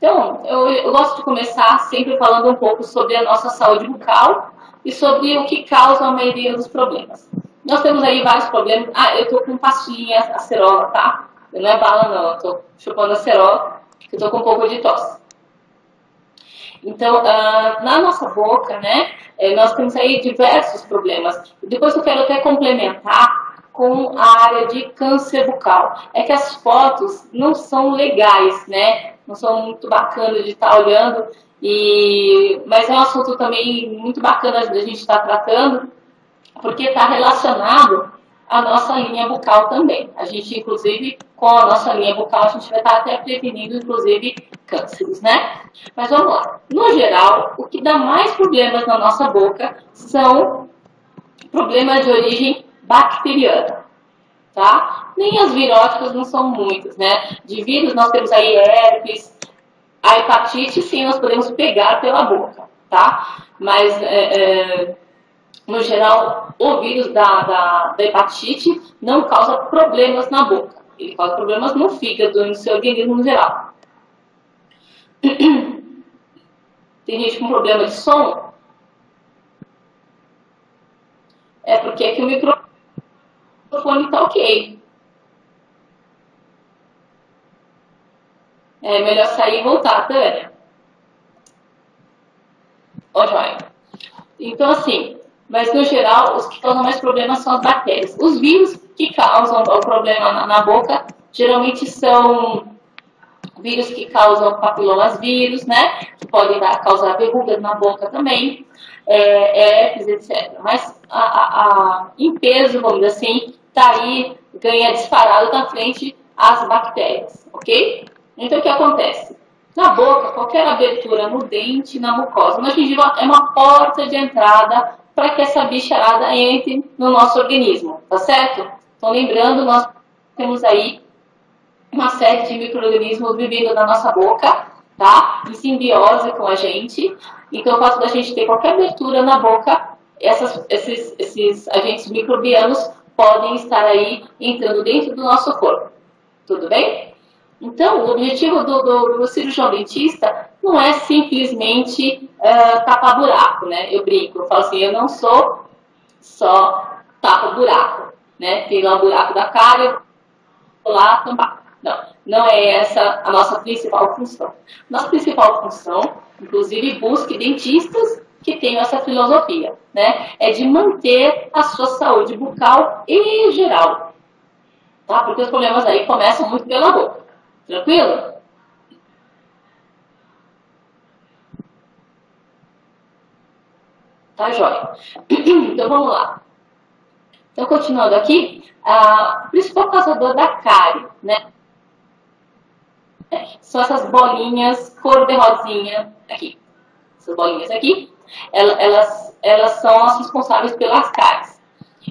Então, eu gosto de começar sempre falando um pouco sobre a nossa saúde bucal e sobre o que causa a maioria dos problemas. Nós temos aí vários problemas. Ah, eu tô com pastilhinha acerola, tá? Não é bala não, eu tô chupando acerola, eu tô com um pouco de tosse. Então, na nossa boca, né, nós temos aí diversos problemas. Depois eu quero até complementar com a área de câncer bucal. É que as fotos não são legais, né? Não são muito bacanas de estar olhando, mas é um assunto também muito bacana da gente estar tratando, porque está relacionado à nossa linha bucal também. A gente, inclusive, com a nossa linha bucal, a gente vai estar até prevenindo, inclusive, cânceres, né? Mas vamos lá. No geral, o que dá mais problemas na nossa boca são problemas de origem bacteriana, tá? Nem as viróticas não são muitas, né? De vírus nós temos aí herpes, a hepatite, sim, nós podemos pegar pela boca, tá? Mas no geral, o vírus da hepatite não causa problemas na boca. Ele causa problemas no fígado e no seu organismo no geral. Tem gente com problema de som? É porque aqui o microfone está ok. É melhor sair e voltar, Tânia. Ó, joia. Então, assim, mas no geral, os que causam mais problemas são as bactérias. Os vírus que causam o problema na boca geralmente são vírus que causam papilomas vírus, né? Que podem causar verrugas na boca também, herpes, etc. Mas em peso, vamos dizer assim, tá aí, ganha disparado na frente as bactérias, ok? Então, o que acontece? Na boca, qualquer abertura no dente, na mucosa, na gengiva é uma porta de entrada para que essa bicharada entre no nosso organismo, tá certo? Então, lembrando, nós temos aí uma série de micro-organismos vivendo na nossa boca, tá? Em simbiose com a gente. Então, o fato da gente ter qualquer abertura na boca, esses agentes microbianos podem estar aí entrando dentro do nosso corpo. Tudo bem? Então, o objetivo do cirurgião dentista não é simplesmente tapar buraco, né? Eu brinco, eu falo assim, eu não sou só tapa buraco, né? Tem lá o buraco da cara, eu vou lá tampar. Não, não é essa a nossa principal função. Nossa principal função, inclusive, busque dentistas que tenham essa filosofia, né? É de manter a sua saúde bucal e geral, tá? Porque os problemas aí começam muito pela boca. Tranquilo? Tá, jóia. Então, vamos lá. Então, continuando aqui, o principal causador da cárie, né? São essas bolinhas cor de rosinha aqui. Essas bolinhas aqui, elas são as responsáveis pelas cáries.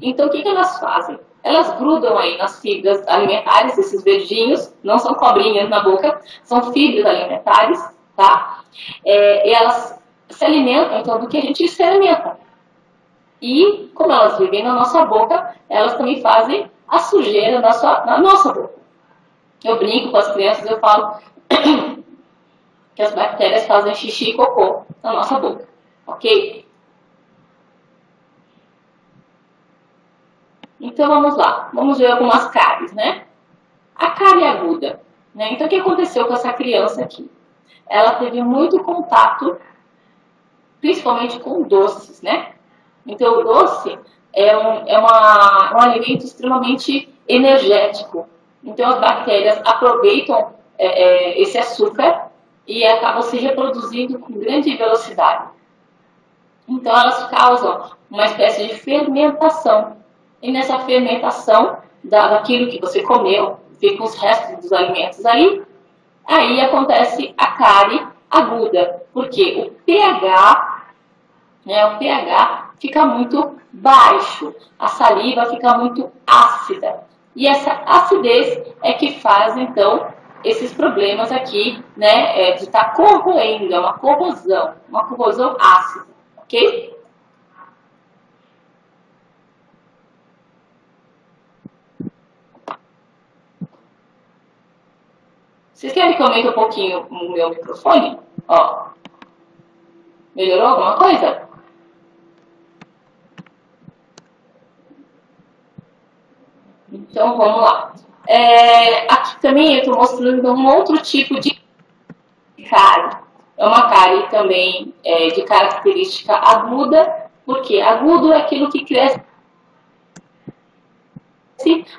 Então, o que elas fazem? Elas grudam aí nas fibras alimentares, esses verdinhos, não são cobrinhas na boca, são fibras alimentares, tá? E elas se alimentam, então, do que a gente se alimenta. E, como elas vivem na nossa boca, elas também fazem a sujeira na nossa boca. Eu brinco com as crianças, eu falo que as bactérias fazem xixi e cocô na nossa boca, ok? Então vamos lá, vamos ver algumas cáries, né? A cárie aguda, né? Então o que aconteceu com essa criança aqui? Ela teve muito contato, principalmente com doces, né? Então o doce é um alimento extremamente energético. Então as bactérias aproveitam esse açúcar e acabam se reproduzindo com grande velocidade. Então elas causam uma espécie de fermentação. E nessa fermentação daquilo que você comeu, fica os restos dos alimentos aí acontece a cárie aguda, porque o pH fica muito baixo, a saliva fica muito ácida. E essa acidez é que faz, então, esses problemas aqui, né, de estar corroendo, é uma corrosão ácida, ok? Vocês querem que eu aumente um pouquinho o meu microfone? Ó. Melhorou alguma coisa? Então, vamos lá. Aqui também eu estou mostrando um outro tipo de cárie. É uma cárie também de característica aguda, porque agudo é aquilo que cresce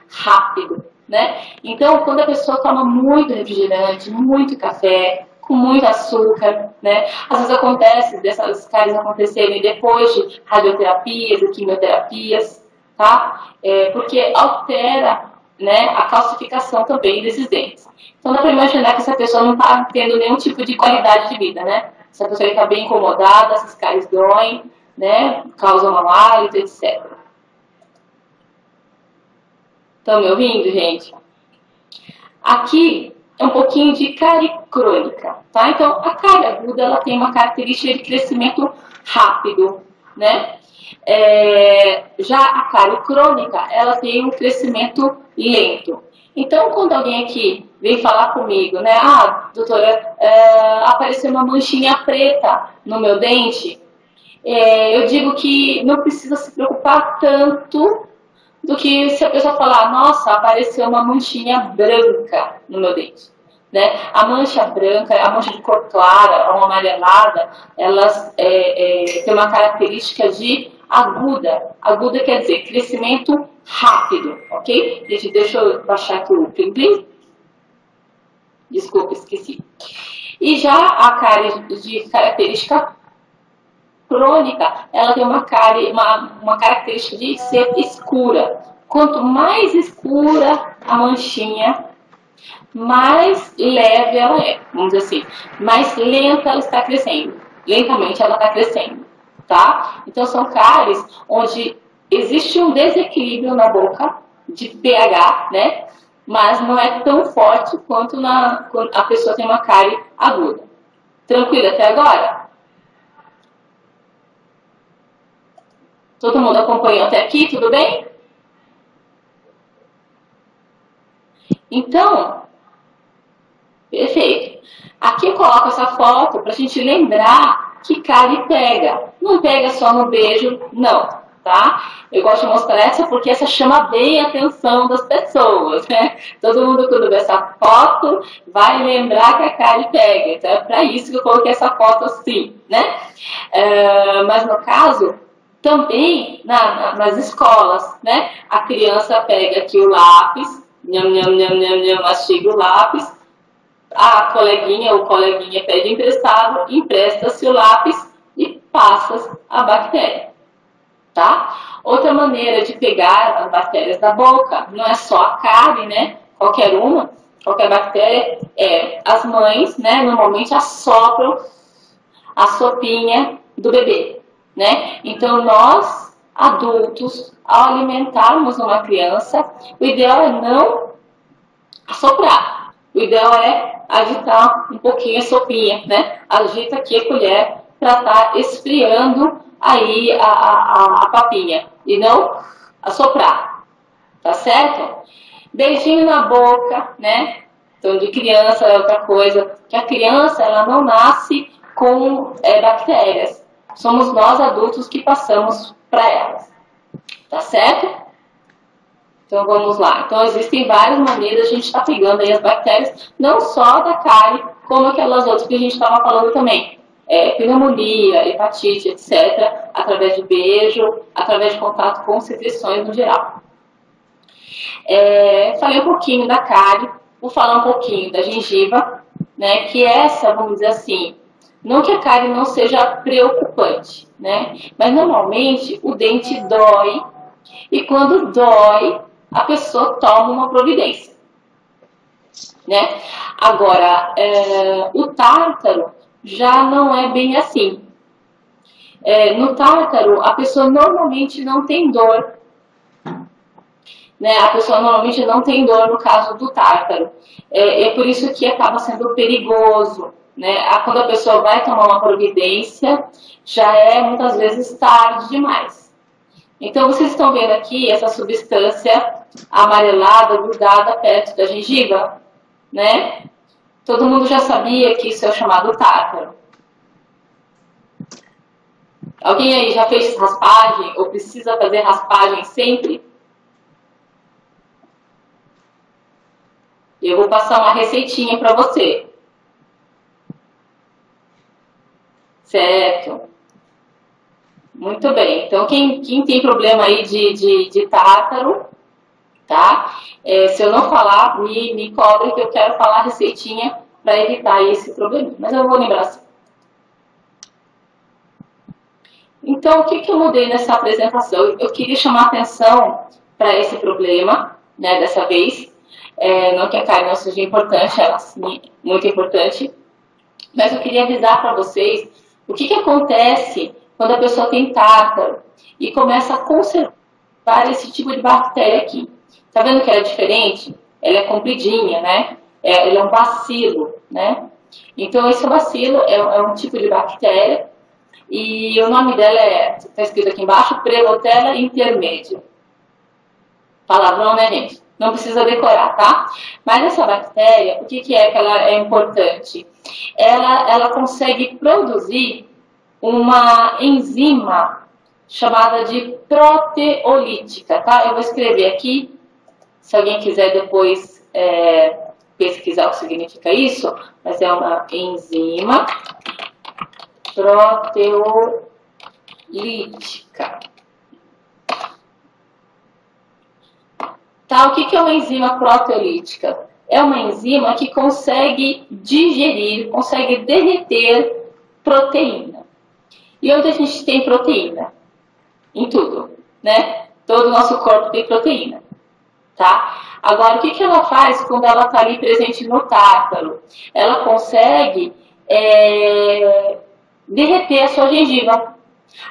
rápido, né? Então, quando a pessoa toma muito refrigerante, muito café, com muito açúcar, né? Às vezes acontece dessas cáries acontecerem depois de radioterapias e quimioterapias, tá? Porque altera, né, a calcificação também desses dentes. Então dá para imaginar que essa pessoa não está tendo nenhum tipo de qualidade de vida, né? Essa pessoa está bem incomodada, essas cáries doem, né? Causam mau hálito, etc. Estão me ouvindo, gente? Aqui é um pouquinho de cárie crônica, tá? Então, a cárie aguda, ela tem uma característica de crescimento rápido, né? Já a cárie crônica, ela tem um crescimento lento. Então, quando alguém aqui vem falar comigo, né? Ah, doutora, apareceu uma manchinha preta no meu dente, eu digo que não precisa se preocupar tanto do que se a pessoa falar, nossa, apareceu uma manchinha branca no meu dente. Né? A mancha branca, a mancha de cor clara, ou amarelada, elas têm uma característica de aguda. Aguda quer dizer crescimento rápido, ok? Gente, deixa eu baixar aqui o plim-plim. Desculpa, esqueci. E já a cárie de característica crônica, ela tem uma característica de ser escura. Quanto mais escura a manchinha, mais leve ela é, vamos dizer assim, mais lenta ela está crescendo. Lentamente ela está crescendo, tá? Então são cáries onde existe um desequilíbrio na boca de pH, né? Mas não é tão forte quanto quando a pessoa tem uma cárie aguda. Tranquilo até agora? Todo mundo acompanhou até aqui, tudo bem? Então, perfeito. Aqui eu coloco essa foto para a gente lembrar que cárie pega. Não pega só no beijo, não, tá? Eu gosto de mostrar essa porque essa chama bem a atenção das pessoas, né? Todo mundo quando vê essa foto vai lembrar que a cárie pega. Então é para isso que eu coloquei essa foto assim, né? Mas no caso, também nas escolas, né? A criança pega aqui o lápis, mastiga o lápis, a coleguinha ou coleguinha pede emprestado, empresta-se o lápis e passa a bactéria, tá? Outra maneira de pegar as bactérias da boca, não é só a cárie, né? Qualquer bactéria, as mães, né? Normalmente assopram a sopinha do bebê, né? Então nós, adultos, ao alimentarmos uma criança, o ideal é não assoprar. O ideal é agitar um pouquinho a sopinha, né? Agita aqui a colher para estar esfriando aí a papinha e não assoprar, tá certo? Beijinho na boca, né? Então de criança é outra coisa, que a criança ela não nasce com bactérias. Somos nós adultos que passamos para elas, tá certo? Então vamos lá. Então existem várias maneiras de a gente estar pegando aí as bactérias, não só da cárie, como aquelas outras que a gente estava falando também. Pneumonia, hepatite, etc. Através de beijo, através de contato com secreções no geral. Falei um pouquinho da cárie, vou falar um pouquinho da gengiva, né? Que essa, vamos dizer assim, não que a cárie não seja preocupante, né? Mas normalmente o dente dói e quando dói, a pessoa toma uma providência, né? Agora, o tártaro já não é bem assim. No tártaro, a pessoa normalmente não tem dor, né? A pessoa normalmente não tem dor no caso do tártaro. É por isso que acaba sendo perigoso, né? Quando a pessoa vai tomar uma providência, já é muitas vezes tarde demais. Então, vocês estão vendo aqui essa substância amarelada, grudada perto da gengiva, né? Todo mundo já sabia que isso é o chamado tártaro. Alguém aí já fez raspagem ou precisa fazer raspagem sempre? Eu vou passar uma receitinha para você. Certo. Muito bem. Então, quem tem problema aí de tártaro, tá? Se eu não falar, me cobre que eu quero falar a receitinha para evitar esse problema. Mas eu vou lembrar assim. Então, o que eu mudei nessa apresentação? Eu queria chamar atenção para esse problema, né, dessa vez. Não que a carne não seja importante, ela sim, muito importante. Mas eu queria avisar para vocês o que acontece quando a pessoa tem tártaro e começa a conservar esse tipo de bactéria aqui. Tá vendo que ela é diferente? Ela é compridinha, né? Ela é um bacilo, né? Então, esse bacilo é um tipo de bactéria e o nome dela está escrito aqui embaixo, Prevotella intermedia. Palavrão, né, gente? Não precisa decorar, tá? Mas essa bactéria, o que é que ela é importante? Ela consegue produzir uma enzima chamada de proteolítica, tá? Eu vou escrever aqui, se alguém quiser depois pesquisar o que significa isso, mas é uma enzima proteolítica. Tá, o que é uma enzima proteolítica? É uma enzima que consegue digerir, consegue derreter proteína. E onde a gente tem proteína? Em tudo, né? Todo o nosso corpo tem proteína, tá? Agora, o que ela faz quando ela está ali presente no tártaro? Ela consegue derreter a sua gengiva.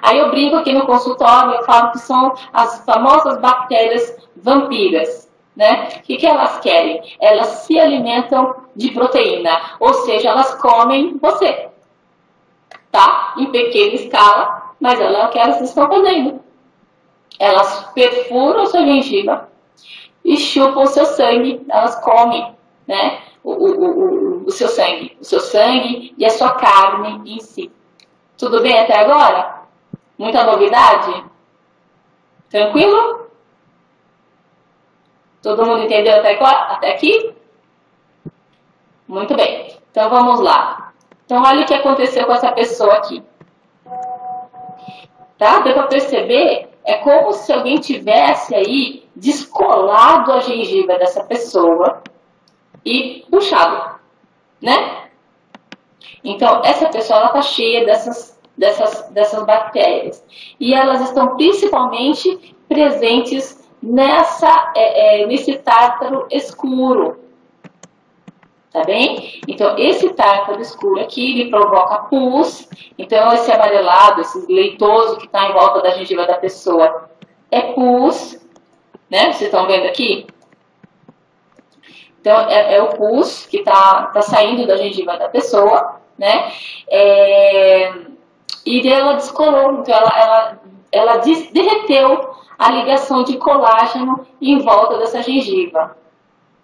Aí eu brinco aqui no consultório, eu falo que são as famosas bactérias vampiras, né? O que elas querem? Elas se alimentam de proteína, ou seja, elas comem você, tá? Em pequena escala, mas é o que elas estão fazendo. Elas perfuram a sua gengiva e chupam o seu sangue, elas comem, né? O seu sangue e a sua carne em si. Tudo bem até agora? Muita novidade? Tranquilo? Todo mundo entendeu até aqui? Muito bem. Então vamos lá. Então olha o que aconteceu com essa pessoa aqui. Tá? Deu para perceber? É como se alguém tivesse aí descolado a gengiva dessa pessoa e puxado, né? Então essa pessoa ela está cheia dessas bactérias. E elas estão principalmente presentes nesse tártaro escuro. Tá bem? Então, esse tártaro escuro aqui, ele provoca pus. Então, esse amarelado, esse leitoso que está em volta da gengiva da pessoa é pus. Né? Vocês estão vendo aqui? Então, é o pus que tá saindo da gengiva da pessoa, né? E ela descolou, então ela derreteu a ligação de colágeno em volta dessa gengiva,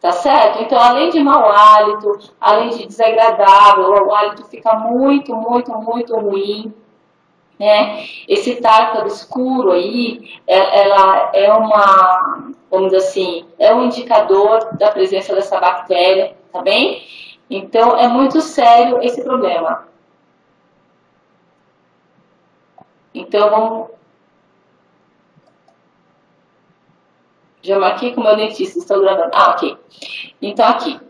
tá certo? Então, além de mau hálito, além de desagradável, o hálito fica muito, muito, muito ruim, né? Esse tártaro escuro aí, ela é vamos dizer assim, é um indicador da presença dessa bactéria, tá bem? Então, é muito sério esse problema. Então, vamos... Já marquei com o meu dentista, estou gravando. Ah, ok. Então, aqui.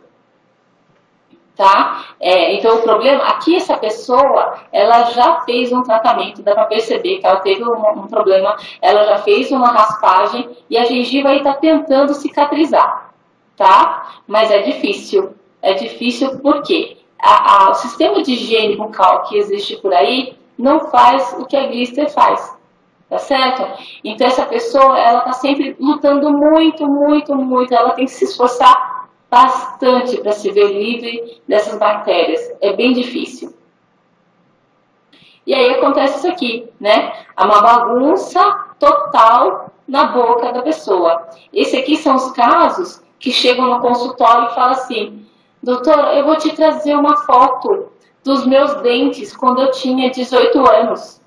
Tá? Então, o problema... Aqui, essa pessoa, ela já fez um tratamento, dá para perceber que ela teve um problema, ela já fez uma raspagem e a gengiva aí está tentando cicatrizar, tá? Mas é difícil. É difícil porque o sistema de higiene bucal que existe por aí não faz o que a Glister faz, tá certo? Então essa pessoa, ela tá sempre lutando muito, muito, muito, ela tem que se esforçar bastante para se ver livre dessas bactérias, é bem difícil. E aí acontece isso aqui, né? Há uma bagunça total na boca da pessoa. Esse aqui são os casos que chegam no consultório e falam assim, Doutora, eu vou te trazer uma foto dos meus dentes quando eu tinha 18 anos.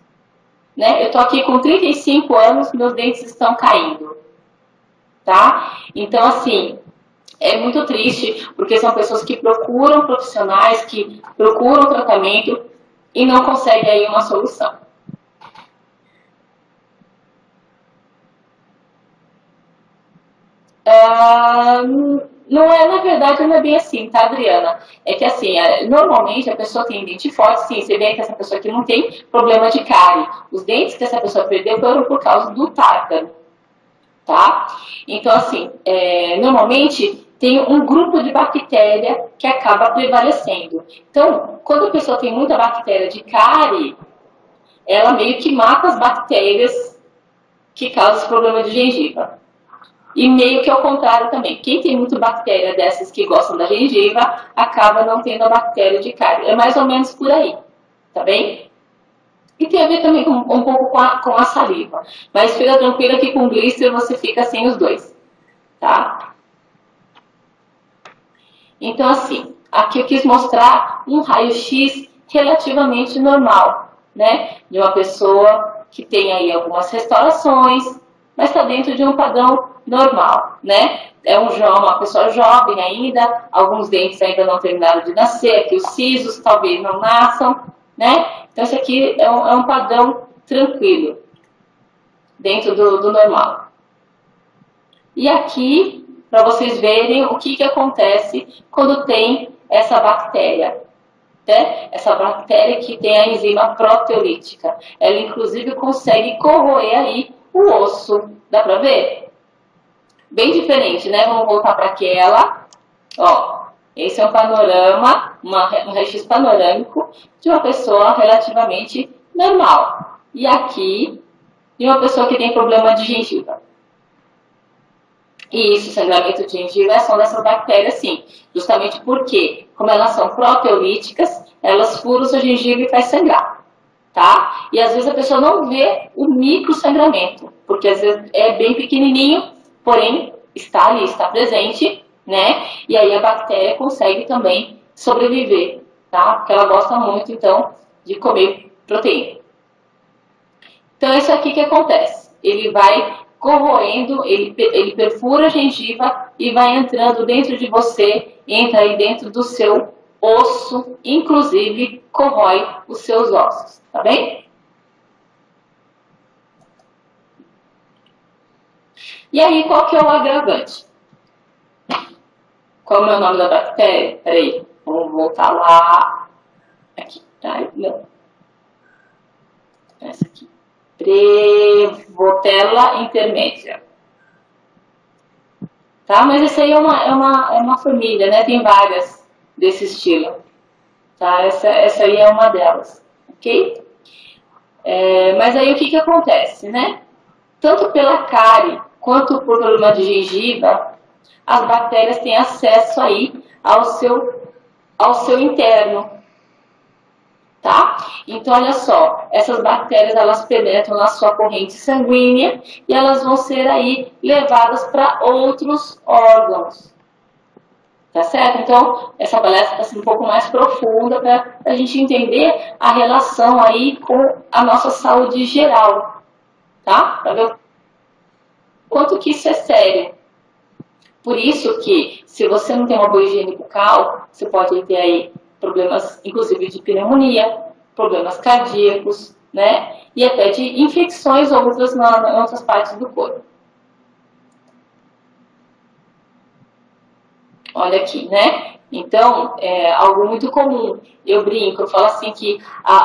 Né? Eu tô aqui com 35 anos, meus dentes estão caindo. Tá? Então, assim, é muito triste, porque são pessoas que procuram profissionais, que procuram tratamento e não conseguem aí uma solução. Não é, na verdade, não é bem assim, tá, Adriana? É que assim, normalmente a pessoa tem dente forte, sim, você vê que essa pessoa aqui não tem problema de cárie. Os dentes que essa pessoa perdeu foram por causa do tártaro, tá? Então, assim, normalmente tem um grupo de bactéria que acaba prevalecendo. Então, quando a pessoa tem muita bactéria de cárie, ela meio que mata as bactérias que causam esse problema de gengiva. E meio que ao contrário também. Quem tem muita bactéria dessas que gostam da gengiva, acaba não tendo a bactéria de cárie. É mais ou menos por aí, tá bem? E tem a ver também um pouco com a saliva. Mas fica tranquila que com blister você fica sem os dois, tá? Então, assim, aqui eu quis mostrar um raio-x relativamente normal, né? De uma pessoa que tem aí algumas restaurações, mas está dentro de um padrão normal, né? É uma pessoa jovem ainda, alguns dentes ainda não terminaram de nascer, aqui os sisos talvez não nasçam, né? Então, esse aqui é um padrão tranquilo, dentro do normal. E aqui, para vocês verem o que acontece quando tem essa bactéria. Né? Essa bactéria que tem a enzima proteolítica. Ela, inclusive, consegue corroer aí o osso. Dá para ver? Bem diferente, né? Vamos voltar para aquela. Ó, esse é um panorama, um raio-x panorâmico de uma pessoa relativamente normal. E aqui, de uma pessoa que tem problema de gengiva. E isso, sangramento de gengiva, são dessas bactérias, sim. Justamente porque, como elas são proteolíticas, elas furam sua gengiva e faz sangrar. Tá? E às vezes a pessoa não vê o micro sangramento, porque às vezes é bem pequenininho, porém está ali, está presente, né? E aí a bactéria consegue também sobreviver, tá? Porque ela gosta muito, então, de comer proteína. Então, isso aqui que acontece. Ele vai corroendo, ele perfura a gengiva e vai entrando dentro de você, entra aí dentro do seu osso, inclusive corrói os seus ossos, tá bem? E aí, qual que é o agravante? Qual é o nome da bactéria? Peraí, vamos voltar lá. Aqui, tá? Não. Essa aqui. Prevotella intermédia. Tá? Mas essa aí é uma família, né? Tem várias desse estilo. Tá? Essa aí é uma delas. Ok? Mas aí o que acontece, né? Tanto pela cárie quanto por problema de gengiva, as bactérias têm acesso aí ao seu interno. Tá? Então, olha só, essas bactérias, elas penetram na sua corrente sanguínea e elas vão ser aí levadas para outros órgãos. Tá certo? Então, essa palestra está sendo um pouco mais profunda para a gente entender a relação aí com a nossa saúde geral. Tá? Para ver o quanto que isso é sério. Por isso que, se você não tem uma boa higiene bucal, você pode ter aí problemas, inclusive, de pneumonia, problemas cardíacos, né? E até de infecções outras em outras partes do corpo. Olha aqui, né? Então, é algo muito comum. Eu brinco, eu falo assim que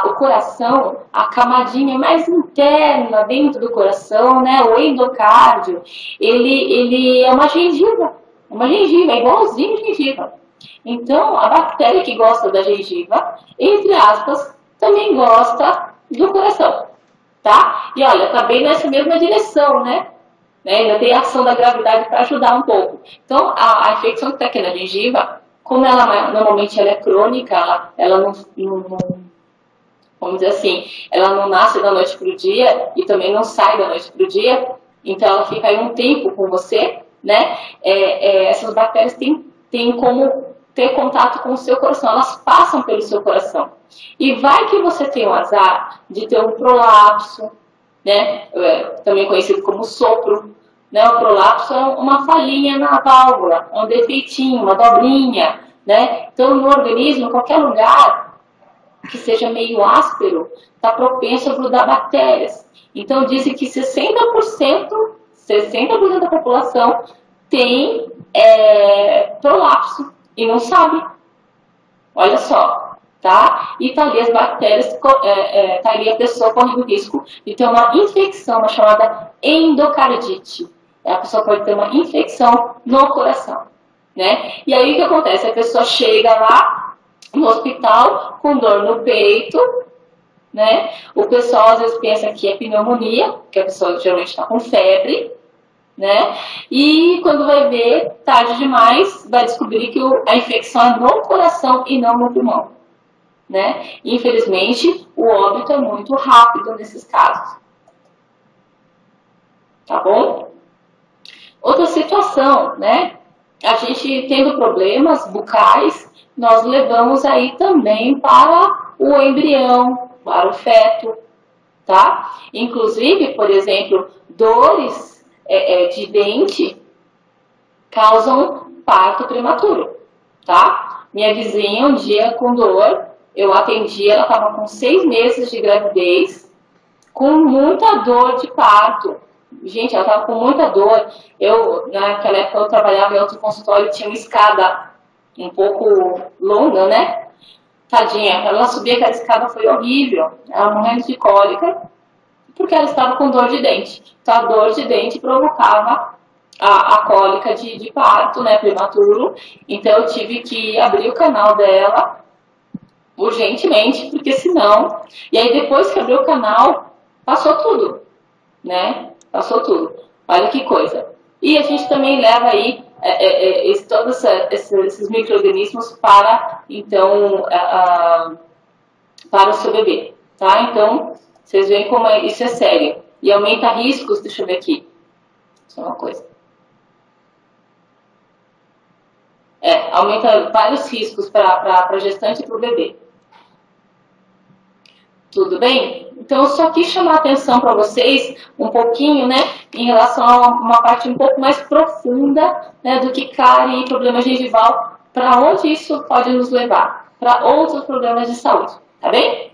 o coração, a camadinha mais interna dentro do coração, né? O endocárdio, ele é uma gengiva. É igualzinho a gengiva. Então, a bactéria que gosta da gengiva, entre aspas, também gosta do coração, tá? E olha, tá bem nessa mesma direção, né? Ainda tem a ação da gravidade para ajudar um pouco. Então, a infecção que está aqui na gengiva, como ela normalmente ela é crônica, ela não, vamos dizer assim, ela não nasce da noite para o dia e também não sai da noite para o dia, então ela fica aí um tempo com você, né? Essas bactérias têm como ter contato com o seu coração, elas passam pelo seu coração. E vai que você tem o azar de ter um prolapso, né? Também conhecido como sopro, né? O prolapso é uma falhinha na válvula, um defeitinho, uma dobrinha, né? Então, no organismo, em qualquer lugar que seja meio áspero, está propenso a grudar bactérias. Então, dizem que 60% da população tem prolapso e não sabe. Olha só, tá? E tá ali as bactérias, tá ali a pessoa correndo risco de ter uma infecção, uma chamada endocardite. A pessoa pode ter uma infecção no coração, né? E aí o que acontece? A pessoa chega lá no hospital com dor no peito, né? O pessoal às vezes pensa que é pneumonia, porque a pessoa geralmente está com febre, né? E quando vai ver, tarde demais, vai descobrir que a infecção é no coração e não no pulmão, né? Infelizmente, o óbito é muito rápido nesses casos. Tá bom? Outra situação, né? A gente tendo problemas bucais, nós levamos aí também para o embrião, para o feto, tá? Inclusive, por exemplo, dores de dente causam parto prematuro, tá? Minha vizinha um dia com dor, eu atendi, ela estava com 6 meses de gravidez, com muita dor de parto. Gente, ela estava com muita dor. Naquela época, eu trabalhava em outro consultório e tinha uma escada um pouco longa, né? Tadinha, ela subir aquela escada foi horrível. Ela morrendo de cólica, porque ela estava com dor de dente. Então, a dor de dente provocava a cólica de parto, né, prematuro. Então, eu tive que abrir o canal dela urgentemente, porque senão... E aí, depois que abriu o canal, passou tudo, né? Passou tudo. Olha que coisa. E a gente também leva aí todos esses micro-organismos para, então, para o seu bebê, tá? Então, vocês veem como isso é sério. E aumenta riscos, deixa eu ver aqui. Só uma coisa. Aumenta vários riscos para a gestante e para o bebê. Tudo bem? Então, eu só quis chamar a atenção para vocês um pouquinho, né, em relação a uma parte um pouco mais profunda, né, do que cárie e problema gengival, para onde isso pode nos levar, para outros problemas de saúde, tá bem?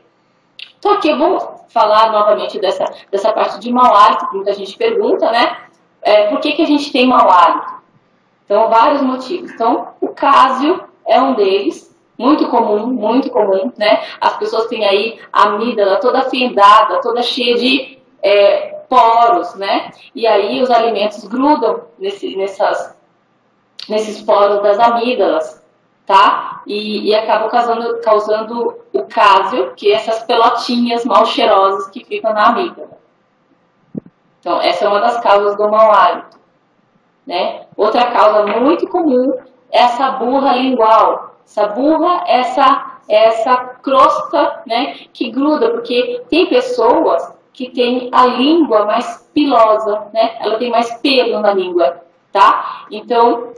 Então, aqui eu vou falar novamente dessa parte de mau hálito, que muita gente pergunta, né, por que a gente tem mau hálito? Então, vários motivos. Então, o cásio é um deles. Muito comum, né? As pessoas têm aí a amígdala toda afindada, toda cheia de poros, né? E aí os alimentos grudam nesses poros das amígdalas, tá? E acabam causando o cásio, que é essas pelotinhas mal cheirosas que ficam na amígdala. Então, essa é uma das causas do mau hálito, né? Outra causa muito comum é essa burra lingual. Essa burra, essa crosta, né, que gruda, porque tem pessoas que têm a língua mais pilosa, né, ela tem mais pelo na língua, tá? Então,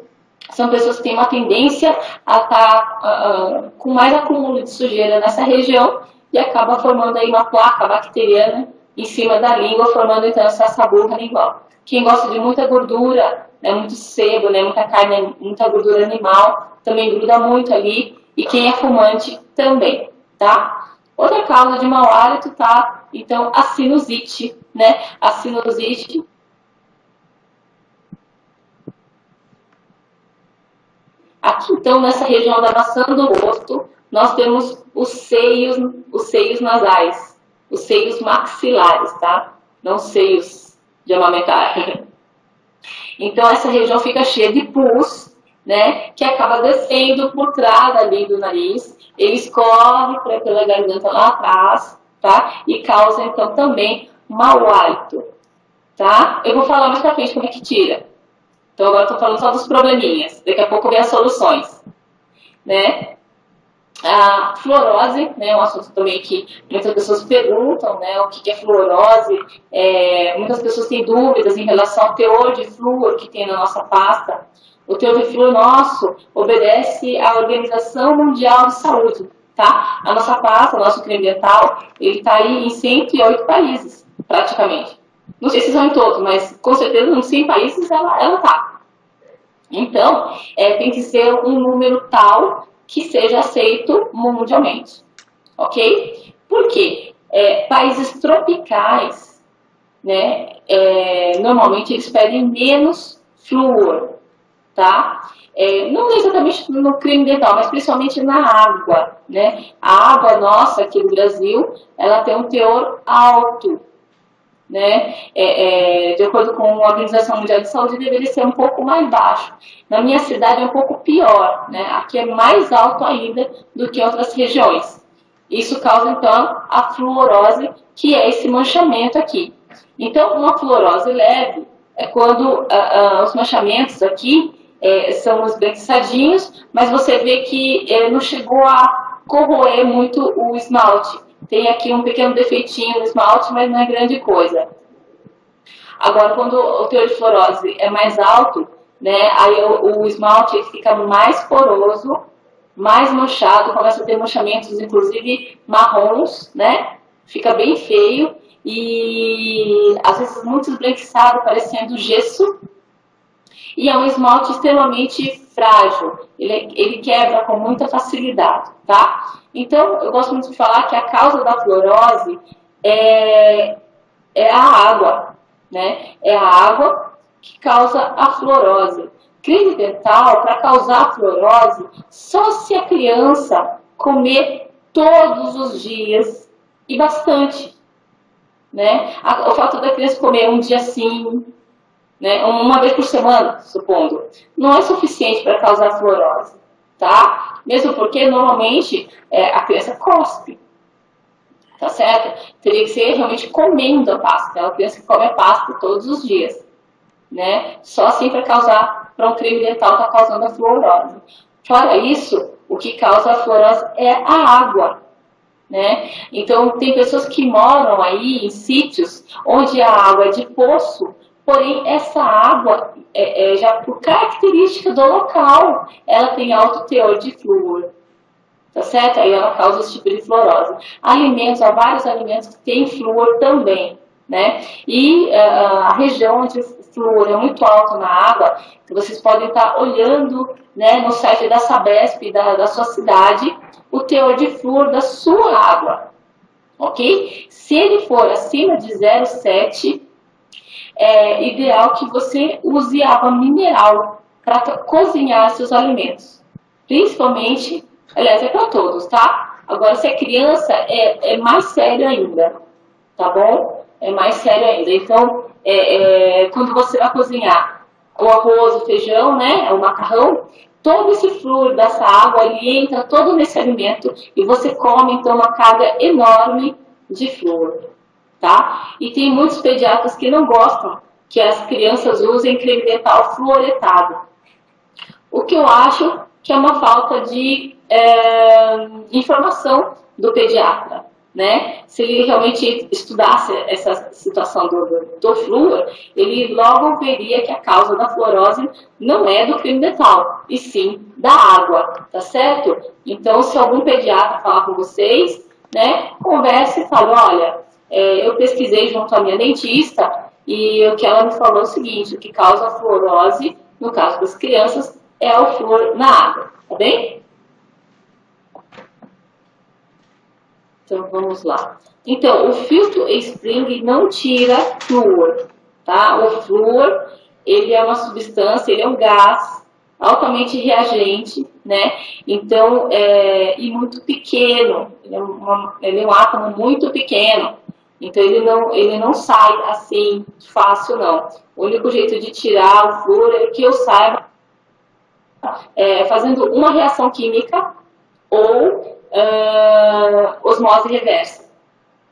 são pessoas que têm uma tendência a estar com mais acúmulo de sujeira nessa região e acaba formando aí uma placa bacteriana em cima da língua, formando então essa burra lingual. Quem gosta de muita gordura, né, muito sebo, né, muita carne, muita gordura animal, também gruda muito ali, e quem é fumante também, tá? Outra causa de mau hálito, tá? Então, a sinusite, né? A sinusite aqui, então, nessa região da maçã do rosto, nós temos os seios nasais, os seios maxilares, tá? Não seios de amamentar. Então, essa região fica cheia de pus, né, que acaba descendo por trás ali do nariz, ele escorre pela garganta lá atrás, tá? E causa, então, também mau hálito, tá? Eu vou falar mais pra frente como é que tira. Então, agora eu tô falando só dos probleminhas. Daqui a pouco vem as soluções, né? A fluorose, né, um assunto também que muitas pessoas perguntam, né, o que é fluorose. Muitas pessoas têm dúvidas em relação ao teor de flúor que tem na nossa pasta. O teor de flúor nosso obedece à Organização Mundial de Saúde, tá? A nossa pasta, o nosso creme dental, ele está aí em 108 países, praticamente. Não sei se são em todos, mas com certeza em 100 países ela tá. Então, tem que ser um número tal que seja aceito mundialmente, ok? Por quê? Países tropicais, né, normalmente eles pedem menos flúor, tá? Não exatamente no creme dental, mas principalmente na água, né? A água nossa aqui do Brasil, ela tem um teor alto, né? De acordo com a Organização Mundial de Saúde, deveria ser um pouco mais baixo. Na minha cidade é um pouco pior, né? Aqui é mais alto ainda do que em outras regiões. Isso causa, então, a fluorose, que é esse manchamento aqui. Então, uma fluorose leve é quando os manchamentos aqui são esbranquiçadinhos, mas você vê que não chegou a corroer muito o esmalte. Tem aqui um pequeno defeitinho no esmalte, mas não é grande coisa. Agora, quando o teor de fluorose é mais alto, né, aí o esmalte fica mais poroso, mais manchado, começa a ter manchamentos, inclusive marrons, né? Fica bem feio e às vezes muito esbranquiçado, parecendo gesso. E é um esmalte extremamente frágil, ele quebra com muita facilidade, tá? Então, eu gosto muito de falar que a causa da fluorose é a água, né? É a água que causa a fluorose. Creme dental, para causar a fluorose, só se a criança comer todos os dias e bastante, né? O fato da criança comer um dia sim, né, uma vez por semana, supondo, não é suficiente para causar fluorose, tá? Mesmo porque, normalmente, a criança cospe, tá certo? Teria que ser realmente comendo a pasta, é uma criança que come a pasta todos os dias, né? Só assim para um creme dental tá causando a fluorose. Fora isso, o que causa a fluorose é a água, né? Então, tem pessoas que moram aí em sítios onde a água é de poço, porém, essa água, já por característica do local, ela tem alto teor de flúor, tá certo? Aí ela causa esse tipo de fluorose. Alimentos, há vários alimentos que têm flúor também, né? E a região onde o flúor é muito alto na água, que vocês podem estar olhando, né, no site da Sabesp, da sua cidade, o teor de flúor da sua água, ok? Se ele for acima de 0,7, é ideal que você use água mineral para cozinhar seus alimentos. Principalmente, aliás, é para todos, tá? Agora, se é criança, é mais sério ainda, tá bom? É mais sério ainda. Então, quando você vai cozinhar o arroz, o feijão, né, o macarrão, todo esse flúor dessa água, ele entra todo nesse alimento e você come, então, uma carga enorme de flúor. Tá? E tem muitos pediatras que não gostam que as crianças usem creme dental fluoretado. O que eu acho que é uma falta de informação do pediatra, né? Se ele realmente estudasse essa situação do flúor, ele logo veria que a causa da fluorose não é do creme dental, e sim da água, tá certo? Então, se algum pediatra falar com vocês, né, converse e fale, olha, eu pesquisei junto à minha dentista e o que ela me falou é o seguinte, o que causa a fluorose, no caso das crianças, é o flúor na água, tá bem? Então, vamos lá. Então, o filtro Spring não tira flúor, tá? O flúor, ele é uma substância, ele é um gás altamente reagente, né? Então, e muito pequeno, ele é um átomo muito pequeno. Então, ele não sai assim fácil, não. O único jeito de tirar o flúor é que eu saiba fazendo uma reação química ou osmose reversa,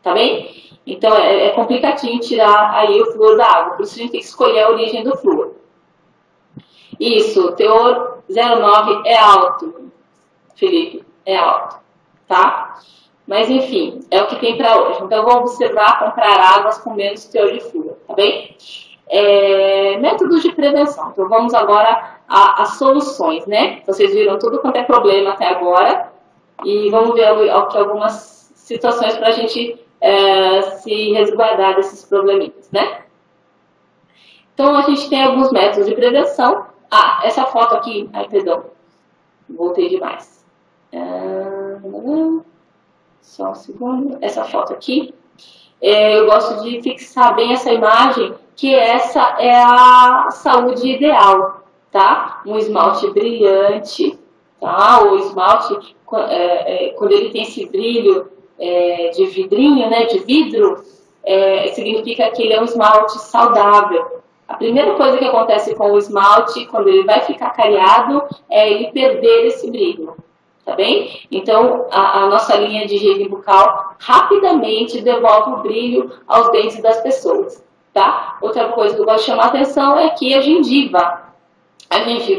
tá bem? Então, é complicadinho tirar aí o flúor da água, por isso a gente tem que escolher a origem do flúor. Isso, teor 0,9 é alto, Felipe, é alto, tá? Mas, enfim, é o que tem para hoje. Então, eu vou observar comprar águas com menos teor de flúor, tá bem? Métodos de prevenção. Então vamos agora às soluções, né? Vocês viram tudo quanto é problema até agora e vamos ver aqui algumas situações para a gente se resguardar desses probleminhas, né? Então a gente tem alguns métodos de prevenção. Essa foto aqui, perdão, voltei demais. Só um segundo. Essa foto aqui, eu gosto de fixar bem essa imagem, que essa é a saúde ideal, tá? Um esmalte brilhante, tá? O esmalte, quando ele tem esse brilho de vidrinho, né, de vidro, significa que ele é um esmalte saudável. A primeira coisa que acontece com o esmalte, quando ele vai ficar cariado, é ele perder esse brilho, tá bem? Então, a nossa linha de higiene bucal rapidamente devolve o brilho aos dentes das pessoas, tá? Outra coisa que eu gosto de chamar a atenção é que a gengiva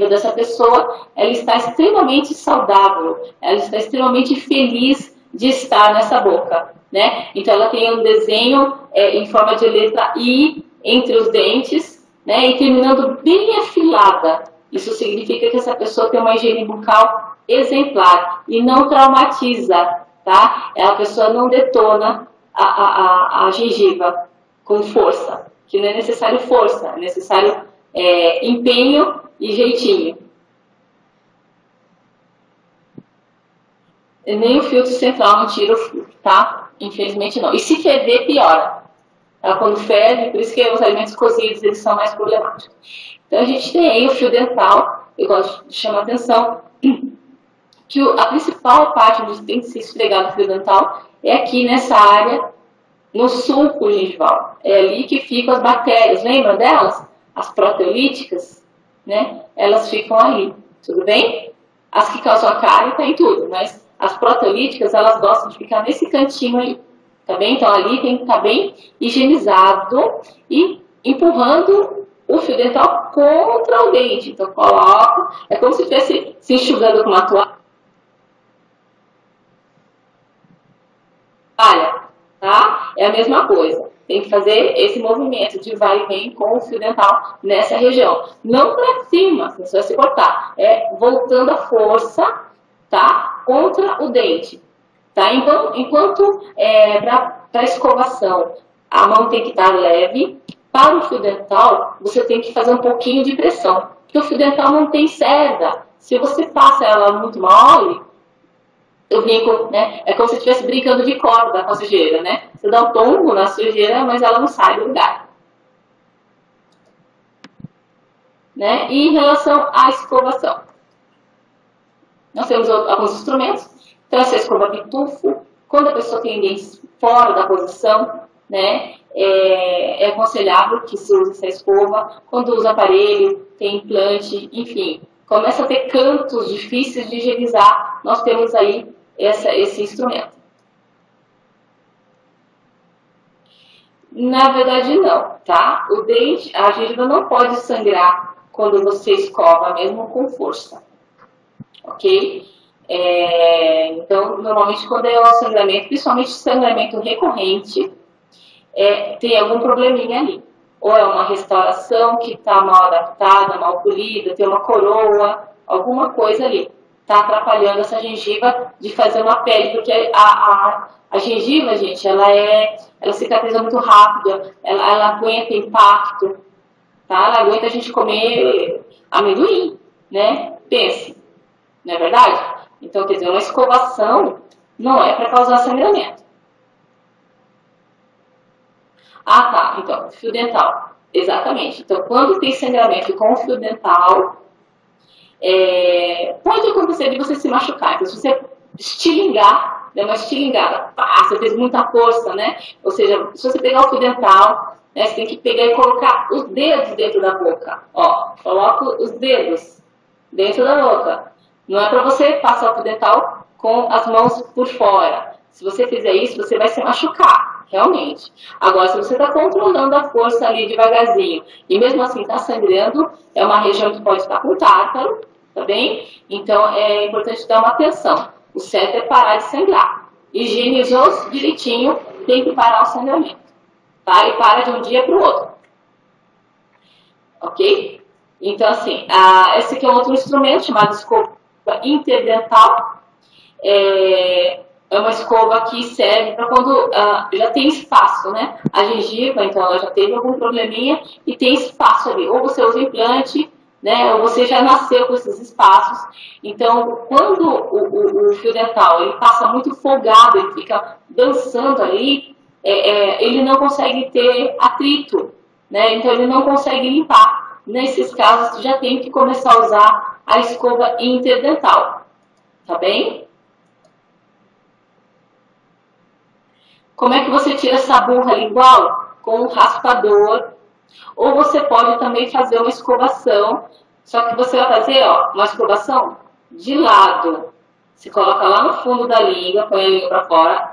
dessa pessoa, ela está extremamente saudável, ela está extremamente feliz de estar nessa boca, né? Então, ela tem um desenho em forma de letra I entre os dentes, né? E terminando bem afilada. Isso significa que essa pessoa tem uma higiene bucal exemplar e não traumatiza, tá? A pessoa não detona a gengiva com força, que não é necessário força, é necessário empenho e jeitinho. Nem o filtro central não tira o fio, tá? Infelizmente não. E se ferver, piora. Quando ferve, por isso que os alimentos cozidos eles são mais problemáticos. Então a gente tem aí o fio dental. Eu gosto de chamar a atenção que a principal parte onde tem que se esfregar no fio dental é aqui nessa área, no sulco gengival. É ali que ficam as bactérias, lembra delas? As proteolíticas, né? Elas ficam ali, tudo bem? As que causam a cárie tá em tudo, mas as proteolíticas, elas gostam de ficar nesse cantinho aí, tá bem? Então ali tem que estar bem higienizado e empurrando o fio dental contra o dente. Então coloco, é como se estivesse se enxugando com uma toalha, tá? É a mesma coisa. Tem que fazer esse movimento de vai e vem com o fio dental nessa região. Não para cima, se você vai se cortar. Voltando a força, tá? Contra o dente. Tá? Enquanto para escovação, a mão tem que estar leve. Para o fio dental, você tem que fazer um pouquinho de pressão. Porque o fio dental não tem cerda. Se você passa ela muito mole, eu brinco, né? É como se estivesse brincando de corda com a sujeira, né? Você dá um tombo na sujeira, mas ela não sai do lugar. Né? E em relação à escovação, nós temos alguns instrumentos. Então, essa escova pitufo, quando a pessoa tem dentes fora da posição, né? É aconselhável que se use essa escova. Quando usa aparelho, tem implante, enfim, começa a ter cantos difíceis de higienizar, nós temos aí esse instrumento. Na verdade não, tá? A gengiva não pode sangrar quando você escova, mesmo com força, ok? Então, normalmente quando é o sangramento, principalmente sangramento recorrente, tem algum probleminha ali. Ou é uma restauração que está mal adaptada, mal polida, tem uma coroa, alguma coisa ali. Está atrapalhando essa gengiva de fazer uma pele, porque a gengiva, gente, ela cicatriza muito rápido, ela aguenta impacto, tá? Ela aguenta a gente comer amendoim, né? Pense, não é verdade? Então, quer dizer, uma escovação não é para causar sangramento. Tá. Então, fio dental. Exatamente. Então, quando tem sangramento com o fio dental, pode acontecer de você se machucar. Então, se você estilingar, der uma estilingada, você fez muita força, né? Ou seja, se você pegar o fio dental, né, você tem que pegar e colocar os dedos dentro da boca. Ó, coloca os dedos dentro da boca. Não é para você passar o fio dental com as mãos por fora. Se você fizer isso, você vai se machucar, realmente. Agora, se você está controlando a força ali devagarzinho, e mesmo assim está sangrando, é uma região que pode estar com tártaro, tá bem? Então, é importante dar uma atenção. O certo é parar de sangrar. Higienizou direitinho, tem que parar o sangramento. Tá? E para de um dia para o outro. ok? Então, assim, esse aqui é um outro instrumento chamado escova interdental. É uma escova que serve para quando já tem espaço, né? A gengiva, então, ela já teve algum probleminha e tem espaço ali. Ou você usa implante, né? Ou você já nasceu com esses espaços. Então, quando o fio dental ele passa muito folgado, ele fica dançando ali, ele não consegue ter atrito, né? Então, ele não consegue limpar. Nesses casos, já tem que começar a usar a escova interdental, tá bem? Como é que você tira essa burra lingual? Com um raspador. Ou você pode também fazer uma escovação, só que você vai fazer uma escovação de lado. Você coloca lá no fundo da língua, põe a língua para fora,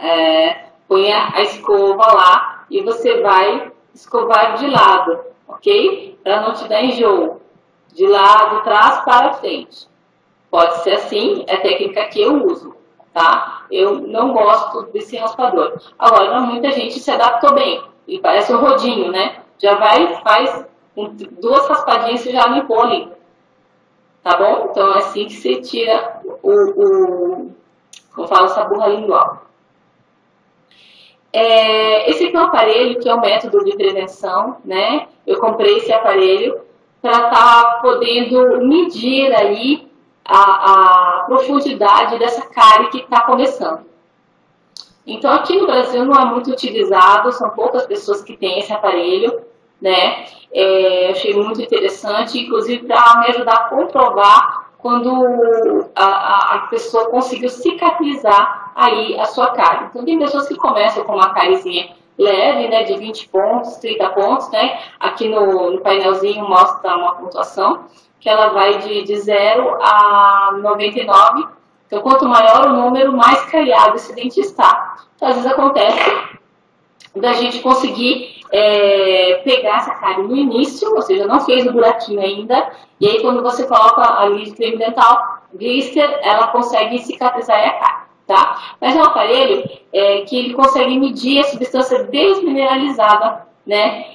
põe a escova lá e você vai escovar de lado, ok? Para não te dar enjoo. De lado, trás para frente. Pode ser assim, é a técnica que eu uso, tá? Eu não gosto desse raspador. Agora, muita gente se adaptou bem. E parece um rodinho, né? Já vai, faz duas raspadinhas e já limpou ali. Tá bom? Então, é assim que você tira como fala, essa burra lingual. Esse aqui é um aparelho que é um método de prevenção, né? Eu comprei esse aparelho para estar podendo medir aí a profundidade dessa cárie que está começando. Então, aqui no Brasil não é muito utilizado, são poucas pessoas que têm esse aparelho, né? Achei muito interessante, inclusive para me ajudar a comprovar quando a pessoa conseguiu cicatrizar aí a sua cárie. Então, tem pessoas que começam com uma cáriezinha leve, né, de 20 pontos, 30 pontos, né? Aqui no painelzinho mostra uma pontuação, que ela vai de 0 a 99. Então, quanto maior o número, mais cariado esse dente está. Então, às vezes acontece da gente conseguir pegar essa cárie no início, ou seja, não fez o buraquinho ainda, e aí quando você coloca ali de creme dental, blister, ela consegue cicatrizar a cárie, tá? Mas é um aparelho que ele consegue medir a substância desmineralizada, né?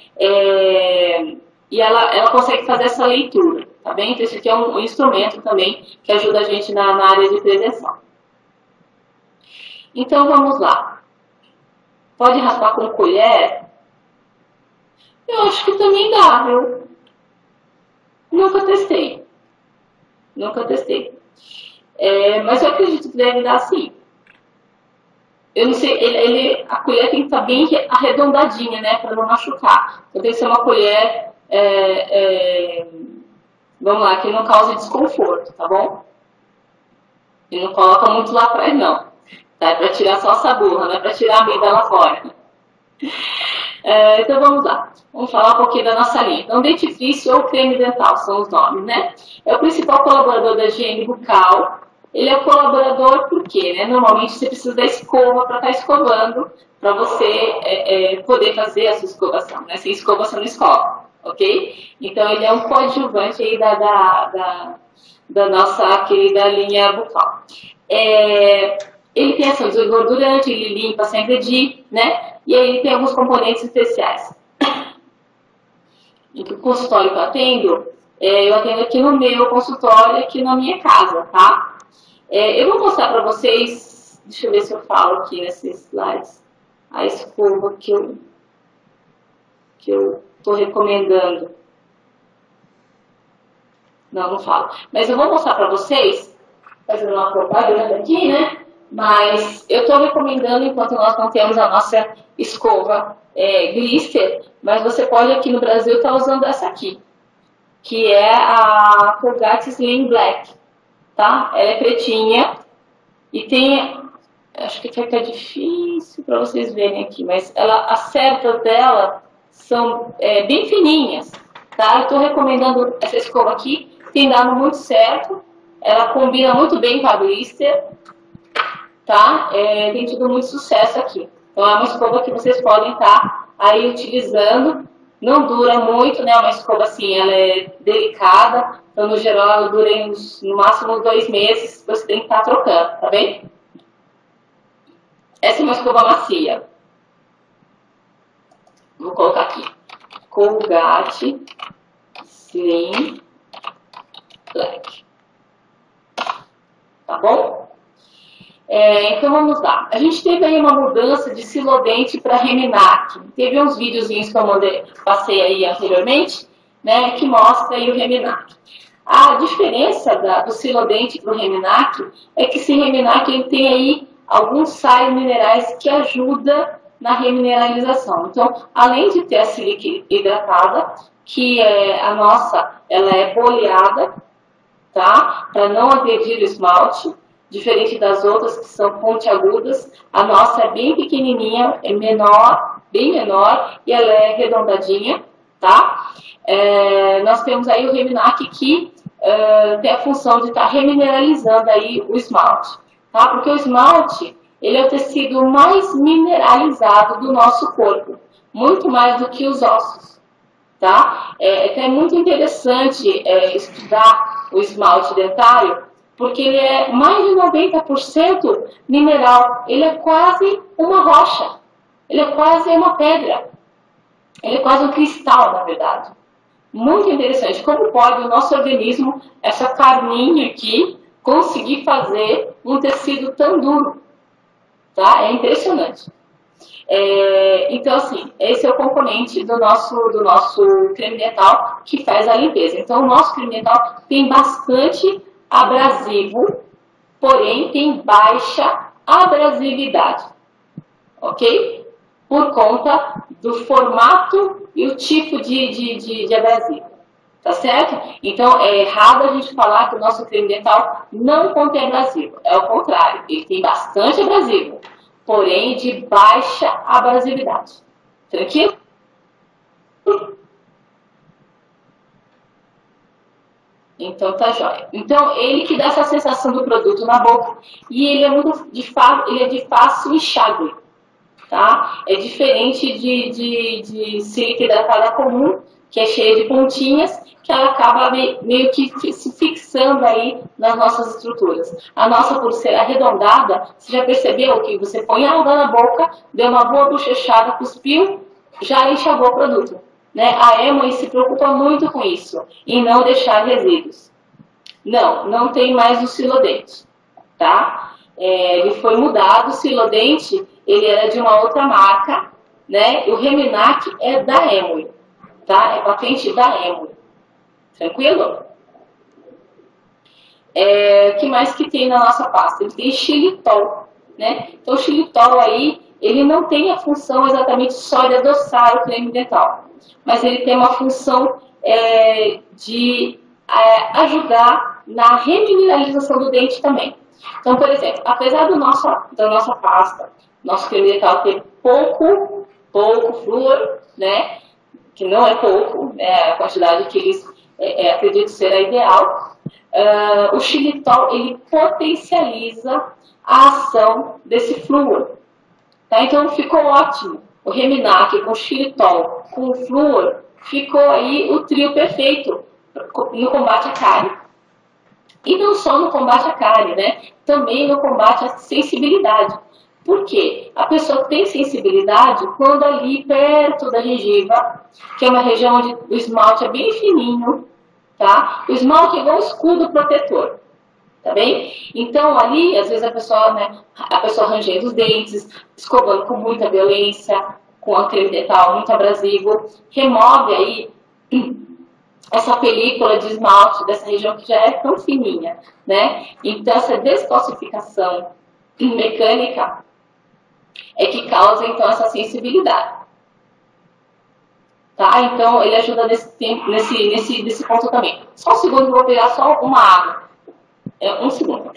E ela consegue fazer essa leitura, tá bem? Então, esse aqui é um instrumento também que ajuda a gente na área de prevenção. Então, vamos lá. Pode raspar com colher? Eu acho que também dá, viu? Nunca testei. Mas eu acredito que deve dar sim. Eu não sei, a colher tem que estar bem arredondadinha, né? Para não machucar. Então tem que ser uma colher, vamos lá, que não cause desconforto, tá bom? E não coloca muito lá atrás, não. Tá? É para tirar só essa burra, não é para tirar a amígdala lá fora. Então vamos lá. Vamos falar um pouquinho da nossa linha. Então, dentifrício ou creme dental são os nomes, né? É o principal colaborador da higiene bucal. Ele é colaborador por quê? Né? Normalmente você precisa da escova para estar escovando, para você poder fazer a sua escovação. Né? Sem escova você não escova, ok? Então ele é um coadjuvante aí da nossa querida linha bucal. Ele tem ação desengordurante, ele limpa sem agredir, né? E aí ele tem alguns componentes especiais. E o consultório que eu atendo aqui no meu consultório, aqui na minha casa, tá? Eu vou mostrar para vocês, deixa eu ver se eu falo aqui nesses slides, a escova que eu estou recomendando. Não falo. Mas eu vou mostrar para vocês, fazendo uma propaganda aqui, né? Mas eu estou recomendando, enquanto nós não temos a nossa escova blister, mas você pode aqui no Brasil estar usando essa aqui, que é a Colgate Slim Black, tá? Ela é pretinha e tem, acho que fica difícil para vocês verem aqui, mas as cerdas dela são bem fininhas, tá? Eu estou recomendando essa escova aqui, tem dado muito certo, ela combina muito bem com a blister, tá? Tem tido muito sucesso aqui. Então, é uma escova que vocês podem estar aí utilizando. Não dura muito, né? Uma escova assim, ela é delicada. Então, no geral, ela dura no máximo 2 meses. Você tem que estar trocando, tá bem? Essa é uma escova macia. Vou colocar aqui. Colgate Slim Black. Tá bom? Então vamos lá. A gente teve aí uma mudança de Silodente para Reminac. Teve uns videozinhos que eu passei aí anteriormente, né, que mostra aí o Reminac. A diferença do Silodente para o Reminac é que esse Reminac ele tem aí alguns sais minerais que ajudam na remineralização. Então, além de ter a sílica hidratada, que a nossa, ela é boleada, tá? Para não agredir o esmalte, diferente das outras que são pontiagudas, a nossa é bem pequenininha, é menor, bem menor, e ela é arredondadinha, tá? Nós temos aí o Reminac que tem a função de estar remineralizando aí o esmalte, tá? Porque o esmalte, ele é o tecido mais mineralizado do nosso corpo, muito mais do que os ossos, tá? É muito interessante estudar o esmalte dentário, porque ele é mais de 90% mineral, ele é quase uma rocha, ele é quase uma pedra, ele é quase um cristal, na verdade. Muito interessante, como pode o nosso organismo, essa carninha aqui, conseguir fazer um tecido tão duro, tá? É impressionante. Então, assim, esse é o componente do nosso creme dental que faz a limpeza. Então, o nosso creme dental tem bastante abrasivo, porém tem baixa abrasividade, ok? Por conta do formato e o tipo de abrasivo, tá certo? Então, é errado a gente falar que o nosso creme dental não contém abrasivo. É o contrário, ele tem bastante abrasivo, porém de baixa abrasividade. Tranquilo? Então tá jóia. Então ele que dá essa sensação do produto na boca e ele é de fácil enxágue, tá? É diferente de sílica hidratada comum, que é cheia de pontinhas, que ela acaba meio que se fixando aí nas nossas estruturas. A nossa, por ser arredondada, você já percebeu que você põe a água na boca, deu uma boa bochechada, cuspiu, já enxagou o produto. Né? A Emily se preocupa muito com isso, em não deixar resíduos. Não tem mais o Silodente, tá? Ele foi mudado, o Silodente, ele era de uma outra marca, né? O Reminac é da Emily, tá? É patente da Emily. Tranquilo? O que mais que tem na nossa pasta? Ele tem xilitol, né? Então o xilitol aí, ele não tem a função exatamente só de adoçar o creme dental, mas ele tem uma função de ajudar na remineralização do dente também. Então, por exemplo, apesar da nossa pasta, nosso creme dental ter pouco flúor, né, que não é pouco, né, a quantidade que eles acredito ser a ideal, o xilitol ele potencializa a ação desse flúor. Tá? Então ficou ótimo. O Reminac com xilitol, com flúor, ficou aí o trio perfeito no combate à cárie. E não só no combate à cárie, né? Também no combate à sensibilidade. Por quê? A pessoa tem sensibilidade quando ali perto da gengiva, que é uma região onde o esmalte é bem fininho, tá? O esmalte é igual um escudo protetor. Tá bem? Então, ali, às vezes a pessoa rangendo os dentes, escovando com muita violência, com a creme dental muito abrasivo, remove aí essa película de esmalte dessa região que já é tão fininha, né? Então, essa descalcificação mecânica é que causa, então, essa sensibilidade. Tá? Então, ele ajuda nesse ponto também. Só um segundo que eu vou pegar só uma água. Um segundo.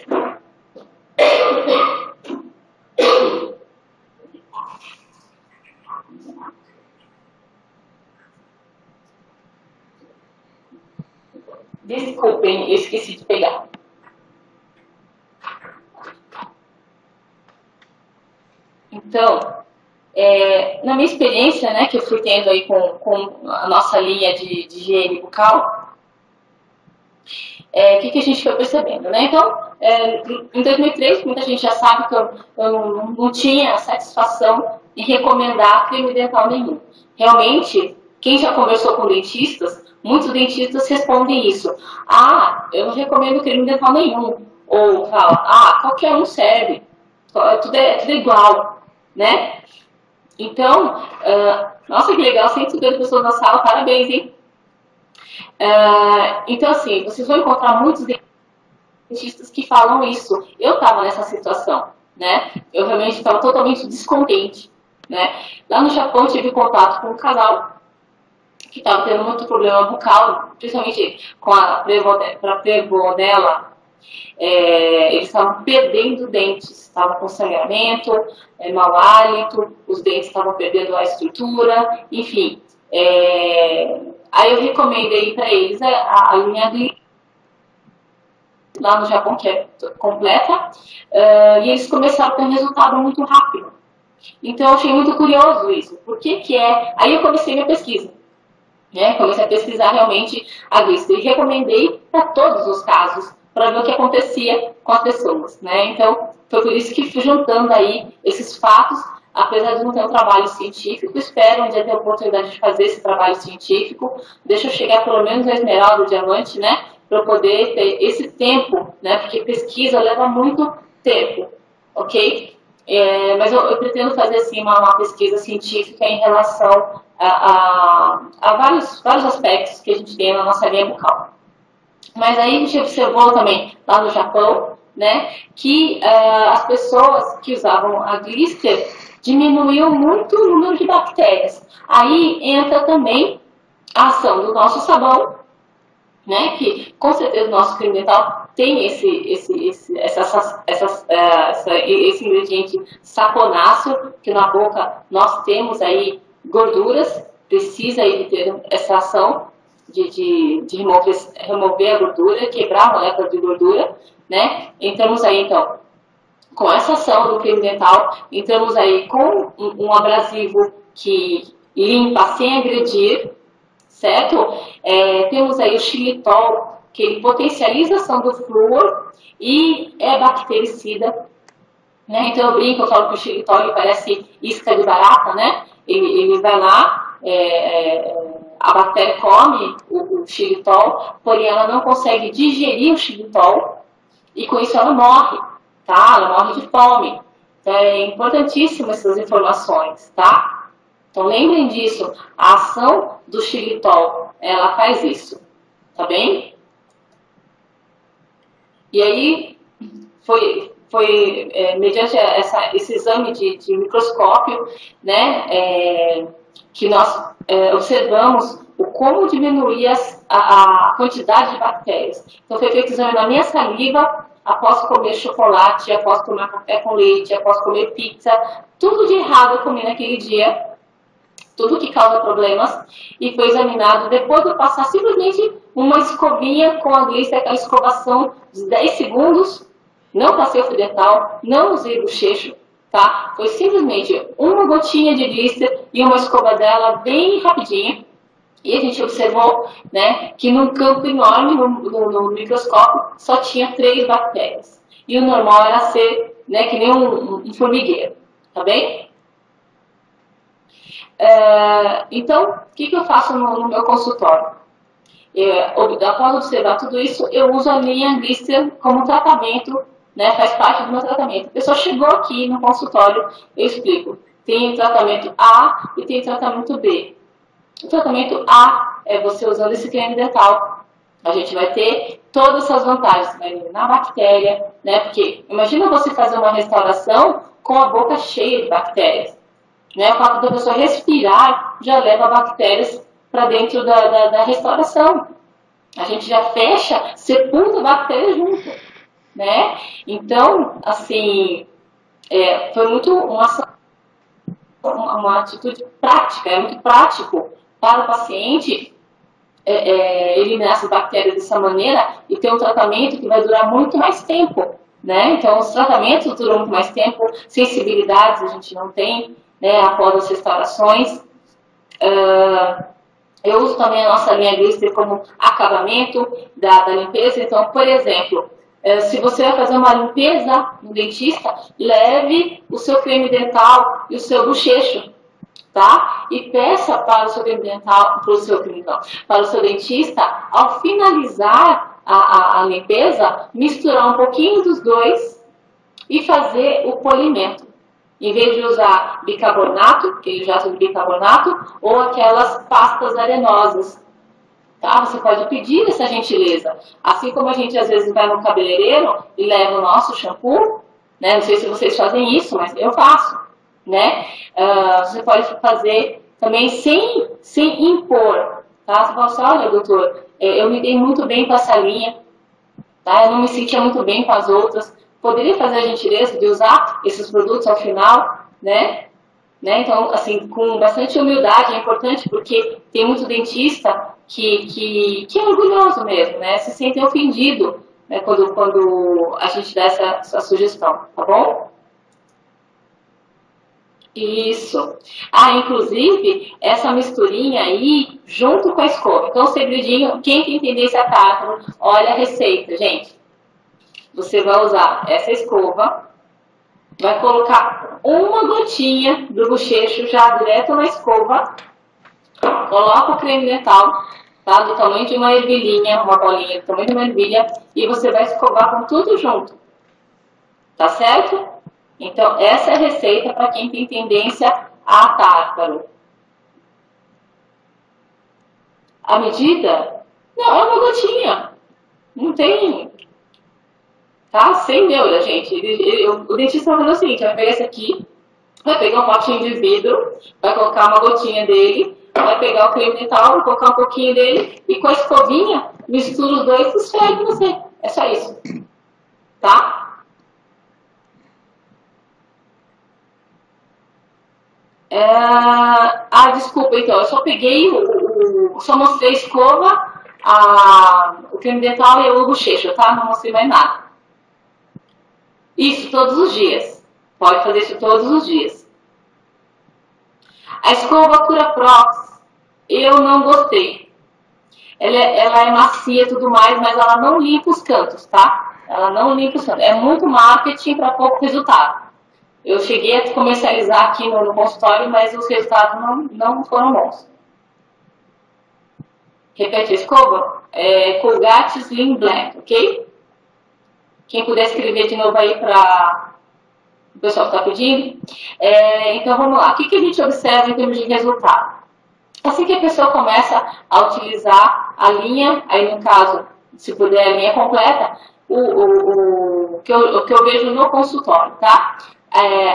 Desculpem, eu esqueci de pegar. Então, na minha experiência, né, que eu fui tendo aí com a nossa linha de higiene bucal, o que a gente foi percebendo, né? Então, em 2003, muita gente já sabe que eu não tinha satisfação em recomendar creme dental nenhum. Realmente, quem já conversou com dentistas, Muitos dentistas respondem isso. Ah, eu não recomendo creme dental nenhum. Ou fala, ah, qualquer um serve. Tudo é igual, né? Então, nossa, que legal, 150 pessoas na sala, parabéns, hein? Então, assim, vocês vão encontrar muitos dentistas que falam isso. Eu estava nessa situação, né? Eu realmente estava totalmente descontente, né? Lá no Japão, eu tive contato com um casal que estava tendo muito problema bucal, principalmente com a Prevonella. Eles estavam perdendo dentes, estavam com sangramento, mau hálito, os dentes estavam perdendo a estrutura, enfim. Aí eu recomendei para eles a linha lá no Japão, que é completa, e eles começaram a ter um resultado muito rápido. Então eu achei muito curioso isso. Por que é? Aí eu comecei minha pesquisa. Comecei a pesquisar realmente a Glister e recomendei para todos os casos, para ver o que acontecia com as pessoas, né? Então, foi por isso que fui juntando aí esses fatos, apesar de não ter um trabalho científico, espero um dia ter a oportunidade de fazer esse trabalho científico, deixa eu chegar pelo menos a esmeralda, o diamante, né? Para eu poder ter esse tempo, né? Porque pesquisa leva muito tempo, ok? Mas eu pretendo fazer, assim, uma pesquisa científica em relação a vários aspectos que a gente tem na nossa linha bucal. Mas aí a gente observou também lá no Japão, né, que as pessoas que usavam a Glister diminuiu muito o número de bactérias. Aí entra também a ação do nosso sabão, né, que com certeza o nosso creme dental tem esse ingrediente saponáceo, que na boca nós temos aí gorduras, precisa aí de ter essa ação de remover a gordura, quebrar a molécula de gordura, né? Entramos aí, então, com essa ação do creme dental, entramos aí com um abrasivo que limpa sem agredir, certo? Temos aí o xilitol, que ele potencializa a ação do flúor e é bactericida, né? Então eu brinco, eu falo que o xilitol ele parece isca de barata, né? Ele vai lá, a bactéria come o xilitol, porém ela não consegue digerir o xilitol e com isso ela morre, tá? Ela morre de fome. Então é importantíssimo essas informações, tá? Então lembrem disso, a ação do xilitol, ela faz isso, tá bem? E aí foi mediante esse exame de microscópio, né, que nós observamos como diminuir a quantidade de bactérias. Então foi feito exame na minha saliva, após comer chocolate, após tomar café com leite, após comer pizza, tudo de errado eu comi naquele dia, tudo que causa problemas, e foi examinado depois de eu passar simplesmente uma escovinha com a Glister, aquela escovação de 10 segundos, não passei o fio dental, não usei bochecho, tá? Foi simplesmente uma gotinha de Glister e uma escova dela bem rapidinho. E a gente observou, né, que num campo enorme, no microscópio, só tinha 3 bactérias. E o normal era ser, né, que nem um formigueiro, tá bem? Então, o que eu faço no meu consultório? Após observar tudo isso, eu uso a linha Glister como tratamento, né, faz parte do meu tratamento. A pessoa chegou aqui no consultório, eu explico. Tem tratamento A e tem tratamento B. O tratamento A é você usando esse creme dental. A gente vai ter todas essas vantagens, vai eliminar a bactéria, né? Porque imagina você fazer uma restauração com a boca cheia de bactérias. Né? O fato da pessoa respirar já leva bactérias para dentro da restauração. A gente já fecha, sepulta a bactéria junto, né? Então, assim, foi muito uma atitude prática, é muito prático para o paciente eliminar essas bactérias dessa maneira e ter um tratamento que vai durar muito mais tempo, né? Então, os tratamentos duram muito mais tempo, sensibilidades a gente não tem, né, após as restaurações. Eu uso também a nossa linha Glister como acabamento da limpeza. Então, por exemplo, se você vai fazer uma limpeza no dentista, leve o seu creme dental e o seu bochecho, tá? E peça para o seu creme dental, para o seu dentista, ao finalizar a limpeza, misturar um pouquinho dos dois e fazer o polimento. Em vez de usar bicarbonato, aquele jato de bicarbonato, ou aquelas pastas arenosas. Tá? Você pode pedir essa gentileza. Assim como a gente às vezes vai no cabeleireiro e leva o nosso shampoo, né? Não sei se vocês fazem isso, mas eu faço. Né? Você pode fazer também sem impor. Tá? Você fala assim, olha, doutor, eu me dei muito bem com essa linha, tá? Eu não me sentia muito bem com as outras. Poderia fazer a gentileza de usar esses produtos ao final, né? Então, assim, com bastante humildade, é importante, porque tem muito dentista que é orgulhoso mesmo, né? Se sente ofendido, né, quando a gente dá essa sugestão, tá bom? Isso. Inclusive, essa misturinha aí, junto com a escova. Então, o segredinho, quem tem tendência a tártaro, olha a receita, gente. Você vai usar essa escova, vai colocar uma gotinha do bochecho já direto na escova, coloca o creme dental, tá? Do tamanho de uma ervilhinha, uma bolinha do tamanho de uma ervilha, e você vai escovar com tudo junto. Tá certo? Então, essa é a receita para quem tem tendência a tártaro. A medida? Não, é uma gotinha. Não tem... Tá? Sem neura, gente. O dentista vai fazer o seguinte, vai pegar esse aqui, vai pegar um potinho de vidro, vai colocar uma gotinha dele, vai pegar o creme dental, vai colocar um pouquinho dele, e com a escovinha, mistura os dois e esfrega você. É só isso. Tá? Desculpa, então, eu só peguei, só mostrei a escova, o creme dental e o bochecho, tá? Não mostrei mais nada. Isso todos os dias. Pode fazer isso todos os dias. A escova Cura Prox, eu não gostei. Ela é macia e tudo mais, mas ela não limpa os cantos, tá? Ela não limpa os cantos. É muito marketing para pouco resultado. Eu cheguei a comercializar aqui no consultório, mas os resultados não foram bons. Repete a escova. Colgate Slim Black, ok? Quem puder escrever de novo aí para o pessoal que está pedindo. Então vamos lá. O que a gente observa em termos de resultado? Assim que a pessoa começa a utilizar a linha, aí no caso, se puder a linha completa, o que eu vejo no consultório, tá?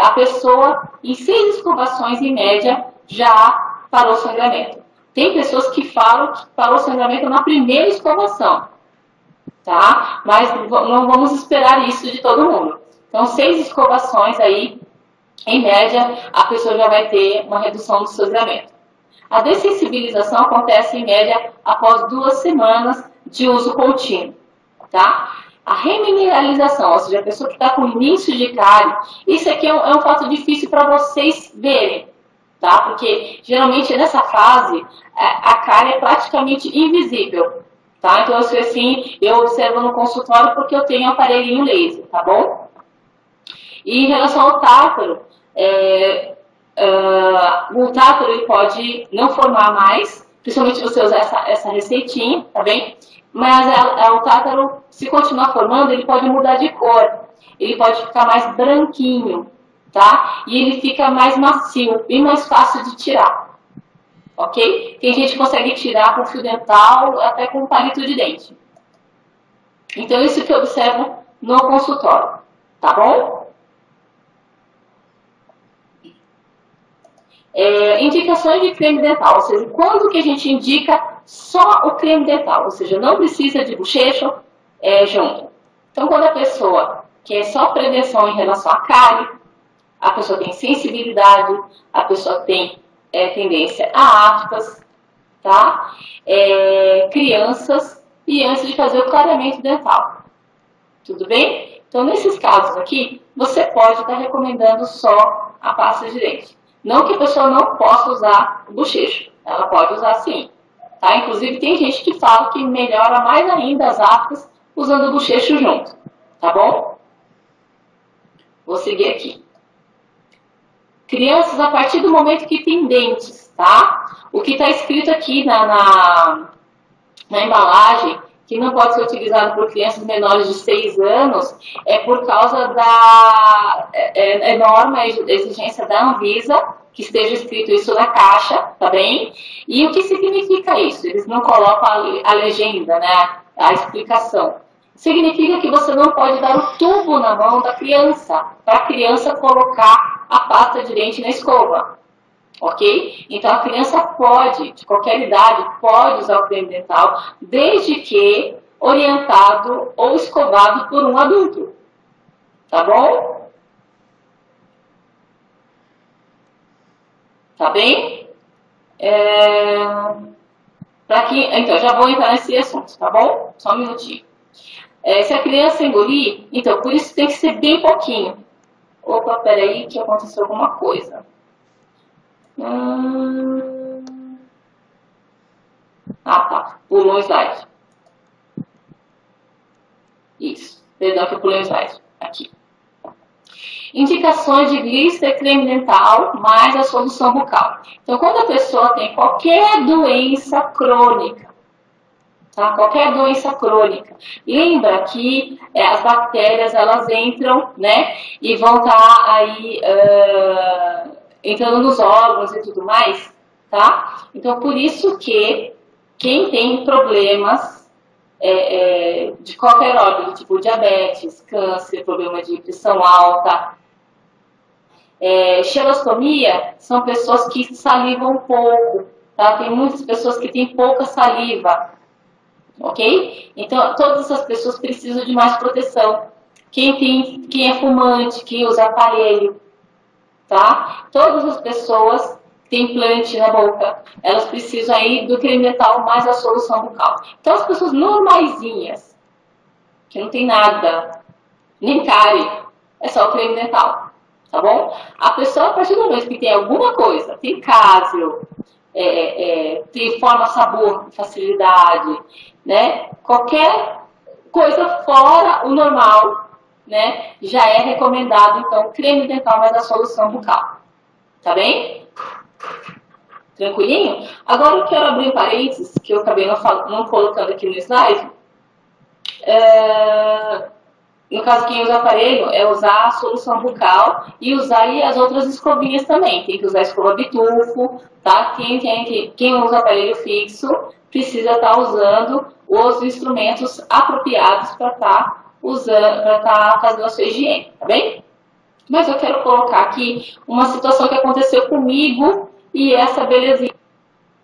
A pessoa, em 6 escovações em média, já parou o sangramento. Tem pessoas que falam que parou o sangramento na primeira escovação, tá? Mas não vamos esperar isso de todo mundo. Então, 6 escovações aí, em média, a pessoa já vai ter uma redução do sangramento. A dessensibilização acontece, em média, após 2 semanas de uso contínuo, tá? A remineralização, ou seja, a pessoa que está com início de cárie, isso aqui é um fato difícil para vocês verem, tá? Porque geralmente nessa fase a cárie é praticamente invisível, tá? Então assim, eu observo no consultório porque eu tenho aparelhinho laser, tá bom? E em relação ao tártaro, o tártaro ele pode não formar mais, principalmente se você usar essa receitinha, tá bem? Mas o tártaro, se continuar formando, ele pode mudar de cor. Ele pode ficar mais branquinho, tá? E ele fica mais macio e mais fácil de tirar. Ok? Tem gente que consegue tirar com fio dental, até com palito de dente. Então, isso que eu observo no consultório. Tá bom? Indicações de creme dental. Ou seja, quando que a gente indica só o creme dental, ou seja, não precisa de bochecho junto. Então, quando a pessoa quer só prevenção em relação à cárie, a pessoa tem sensibilidade, a pessoa tem tendência a aftas, tá? Crianças e antes de fazer o clareamento dental. Tudo bem? Então, nesses casos aqui, você pode estar recomendando só a pasta de dente. Não que a pessoa não possa usar o bochecho, ela pode usar sim. Tá? Inclusive, tem gente que fala que melhora mais ainda as aftas usando o bochecho junto. Tá bom? Vou seguir aqui. Crianças a partir do momento que tem dentes, tá? O que está escrito aqui na embalagem, que não pode ser utilizado por crianças menores de 6 anos, é por causa da norma, exigência da Anvisa, que esteja escrito isso na caixa, tá bem? E o que significa isso? Eles não colocam a legenda, né? A explicação. Significa que você não pode dar o tubo na mão da criança, para a criança colocar a pasta de dente na escova. Ok? Então a criança pode, de qualquer idade, pode usar o creme dental, desde que orientado ou escovado por um adulto. Tá bom? Tá bem? Então, já vou entrar nesse assunto, tá bom? Só um minutinho. Se a criança engolir, então, por isso tem que ser bem pouquinho. Opa, peraí, que aconteceu alguma coisa. Tá. Pulou um slide. Isso. Perdão que eu pulei um slide. Aqui. Indicações de blister, creme dental, mais a solução bucal. Então, quando a pessoa tem qualquer doença crônica, tá? Qualquer doença crônica, lembra que as bactérias, elas entram, né? E vão estar aí entrando nos órgãos e tudo mais, tá? Então, por isso que quem tem problemas de qualquer órgão, tipo diabetes, câncer, problema de pressão alta, xerostomia, são pessoas que salivam pouco, tá? Tem muitas pessoas que têm pouca saliva, ok? Então, todas essas pessoas precisam de mais proteção. Quem é fumante, quem usa aparelho, tá? Todas as pessoas que têm implante na boca, elas precisam aí do creme dental mais a solução bucal. Então, as pessoas normaisinhas, que não tem nada, nem cárie, é só o creme dental, tá bom? A pessoa, a partir do momento que tem alguma coisa, tem cásio, tem forma, sabor, facilidade, né? Qualquer coisa fora o normal, né? Já é recomendado, então, creme dental mais a solução bucal. Tá bem? Tranquilinho? Agora eu quero abrir parênteses, que eu acabei não colocando aqui no slide. No caso, quem usa aparelho é usar a solução bucal e usar aí as outras escovinhas também. Tem que usar a escova bitufo, tá? Quem usa aparelho fixo precisa estar usando os instrumentos apropriados para estar fazendo a sua higiene, tá bem? Mas eu quero colocar aqui uma situação que aconteceu comigo e essa belezinha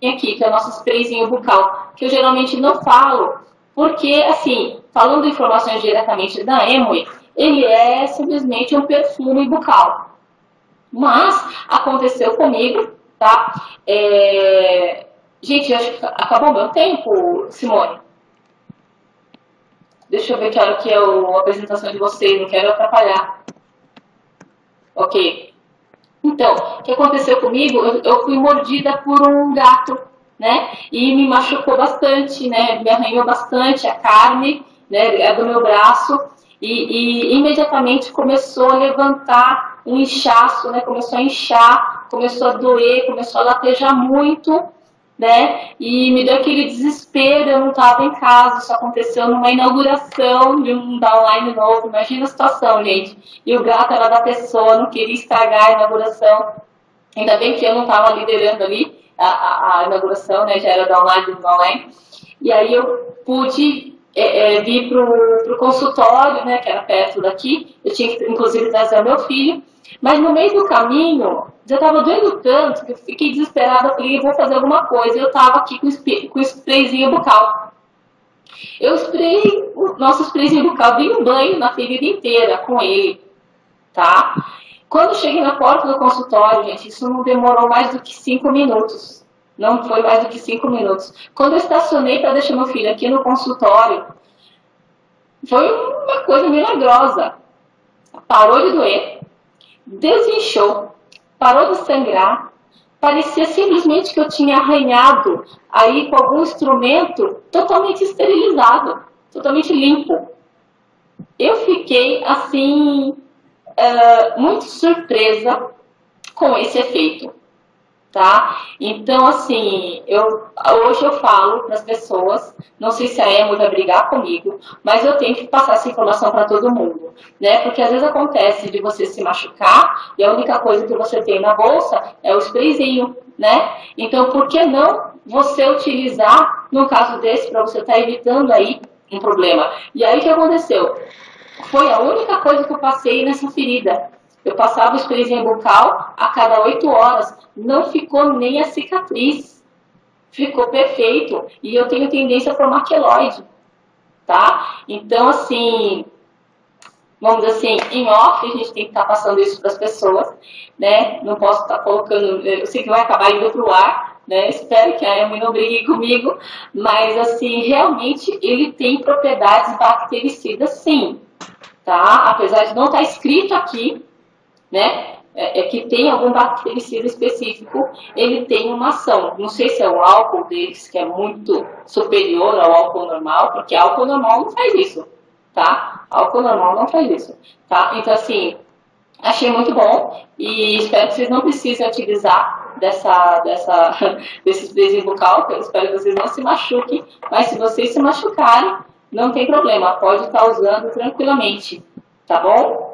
aqui, que é o nosso sprayzinho bucal, que eu geralmente não falo, porque, assim, falando informações diretamente da Amway, ele é simplesmente um perfume bucal. Mas aconteceu comigo, tá? Gente, acho que acabou meu tempo, Simone. Deixa eu ver que hora que é a apresentação de vocês, não quero atrapalhar. Ok. Então, o que aconteceu comigo? Eu fui mordida por um gato, né? E me machucou bastante, né? Me arranhou bastante a carne, né? Do meu braço. E imediatamente começou a levantar um inchaço, né? Começou a inchar, começou a doer, começou a latejar muito, né? E me deu aquele desespero, eu não estava em casa, isso aconteceu numa inauguração de um downline novo, imagina a situação, gente. E o gato era da pessoa, não queria estragar a inauguração. Ainda bem que eu não estava liderando ali a inauguração, né? Já era downline. E aí eu pude vir pro consultório, né? Que era perto daqui. Eu tinha que, inclusive, trazer meu filho. Mas no meio do caminho, já estava doendo tanto que eu fiquei desesperada. Eu falei, eu vou fazer alguma coisa. Eu estava aqui com o sprayzinho bucal. Eu sprayei o nosso sprayzinho bucal, dei um banho na ferida inteira com ele, tá? Quando cheguei na porta do consultório, gente, isso não demorou mais do que 5 minutos. Não foi mais do que 5 minutos. Quando eu estacionei para deixar meu filho aqui no consultório, foi uma coisa milagrosa. Parou de doer, desinchou, parou de sangrar. Parecia simplesmente que eu tinha arranhado aí com algum instrumento totalmente esterilizado, totalmente limpo. Eu fiquei assim, muito surpresa com esse efeito, tá? Então, assim, hoje eu falo para as pessoas, não sei se a Emo vai brigar comigo, mas eu tenho que passar essa informação para todo mundo, né? Porque às vezes acontece de você se machucar e a única coisa que você tem na bolsa é o sprayzinho, né? Então, por que não você utilizar, num caso desse, para você estar evitando aí um problema? E aí o que aconteceu? Foi a única coisa que eu passei nessa ferida. Eu passava o sprayzinho bucal a cada 8 horas. Não ficou nem a cicatriz. Ficou perfeito. E eu tenho tendência a formar queloide. Tá? Então, assim, vamos dizer assim, em off, a gente tem que estar passando isso para as pessoas. Né? Não posso estar colocando... Eu sei que vai acabar indo para o ar. Né? Espero que a Amy não brigue comigo. Mas, assim, realmente ele tem propriedades bactericidas, sim. Tá? Apesar de não estar escrito aqui, né, que tem algum bactericida específico, ele tem uma ação. Não sei se é o álcool deles, que é muito superior ao álcool normal, porque álcool normal não faz isso, tá? Álcool normal não faz isso, tá? Então, assim, achei muito bom e espero que vocês não precisem utilizar desse sprayzinho bucal, que eu espero que vocês não se machuquem, mas se vocês se machucarem, não tem problema, pode estar usando tranquilamente, tá bom?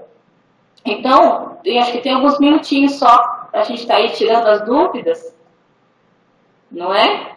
Então, eu acho que tem alguns minutinhos só para a gente estar aí tirando as dúvidas, não é?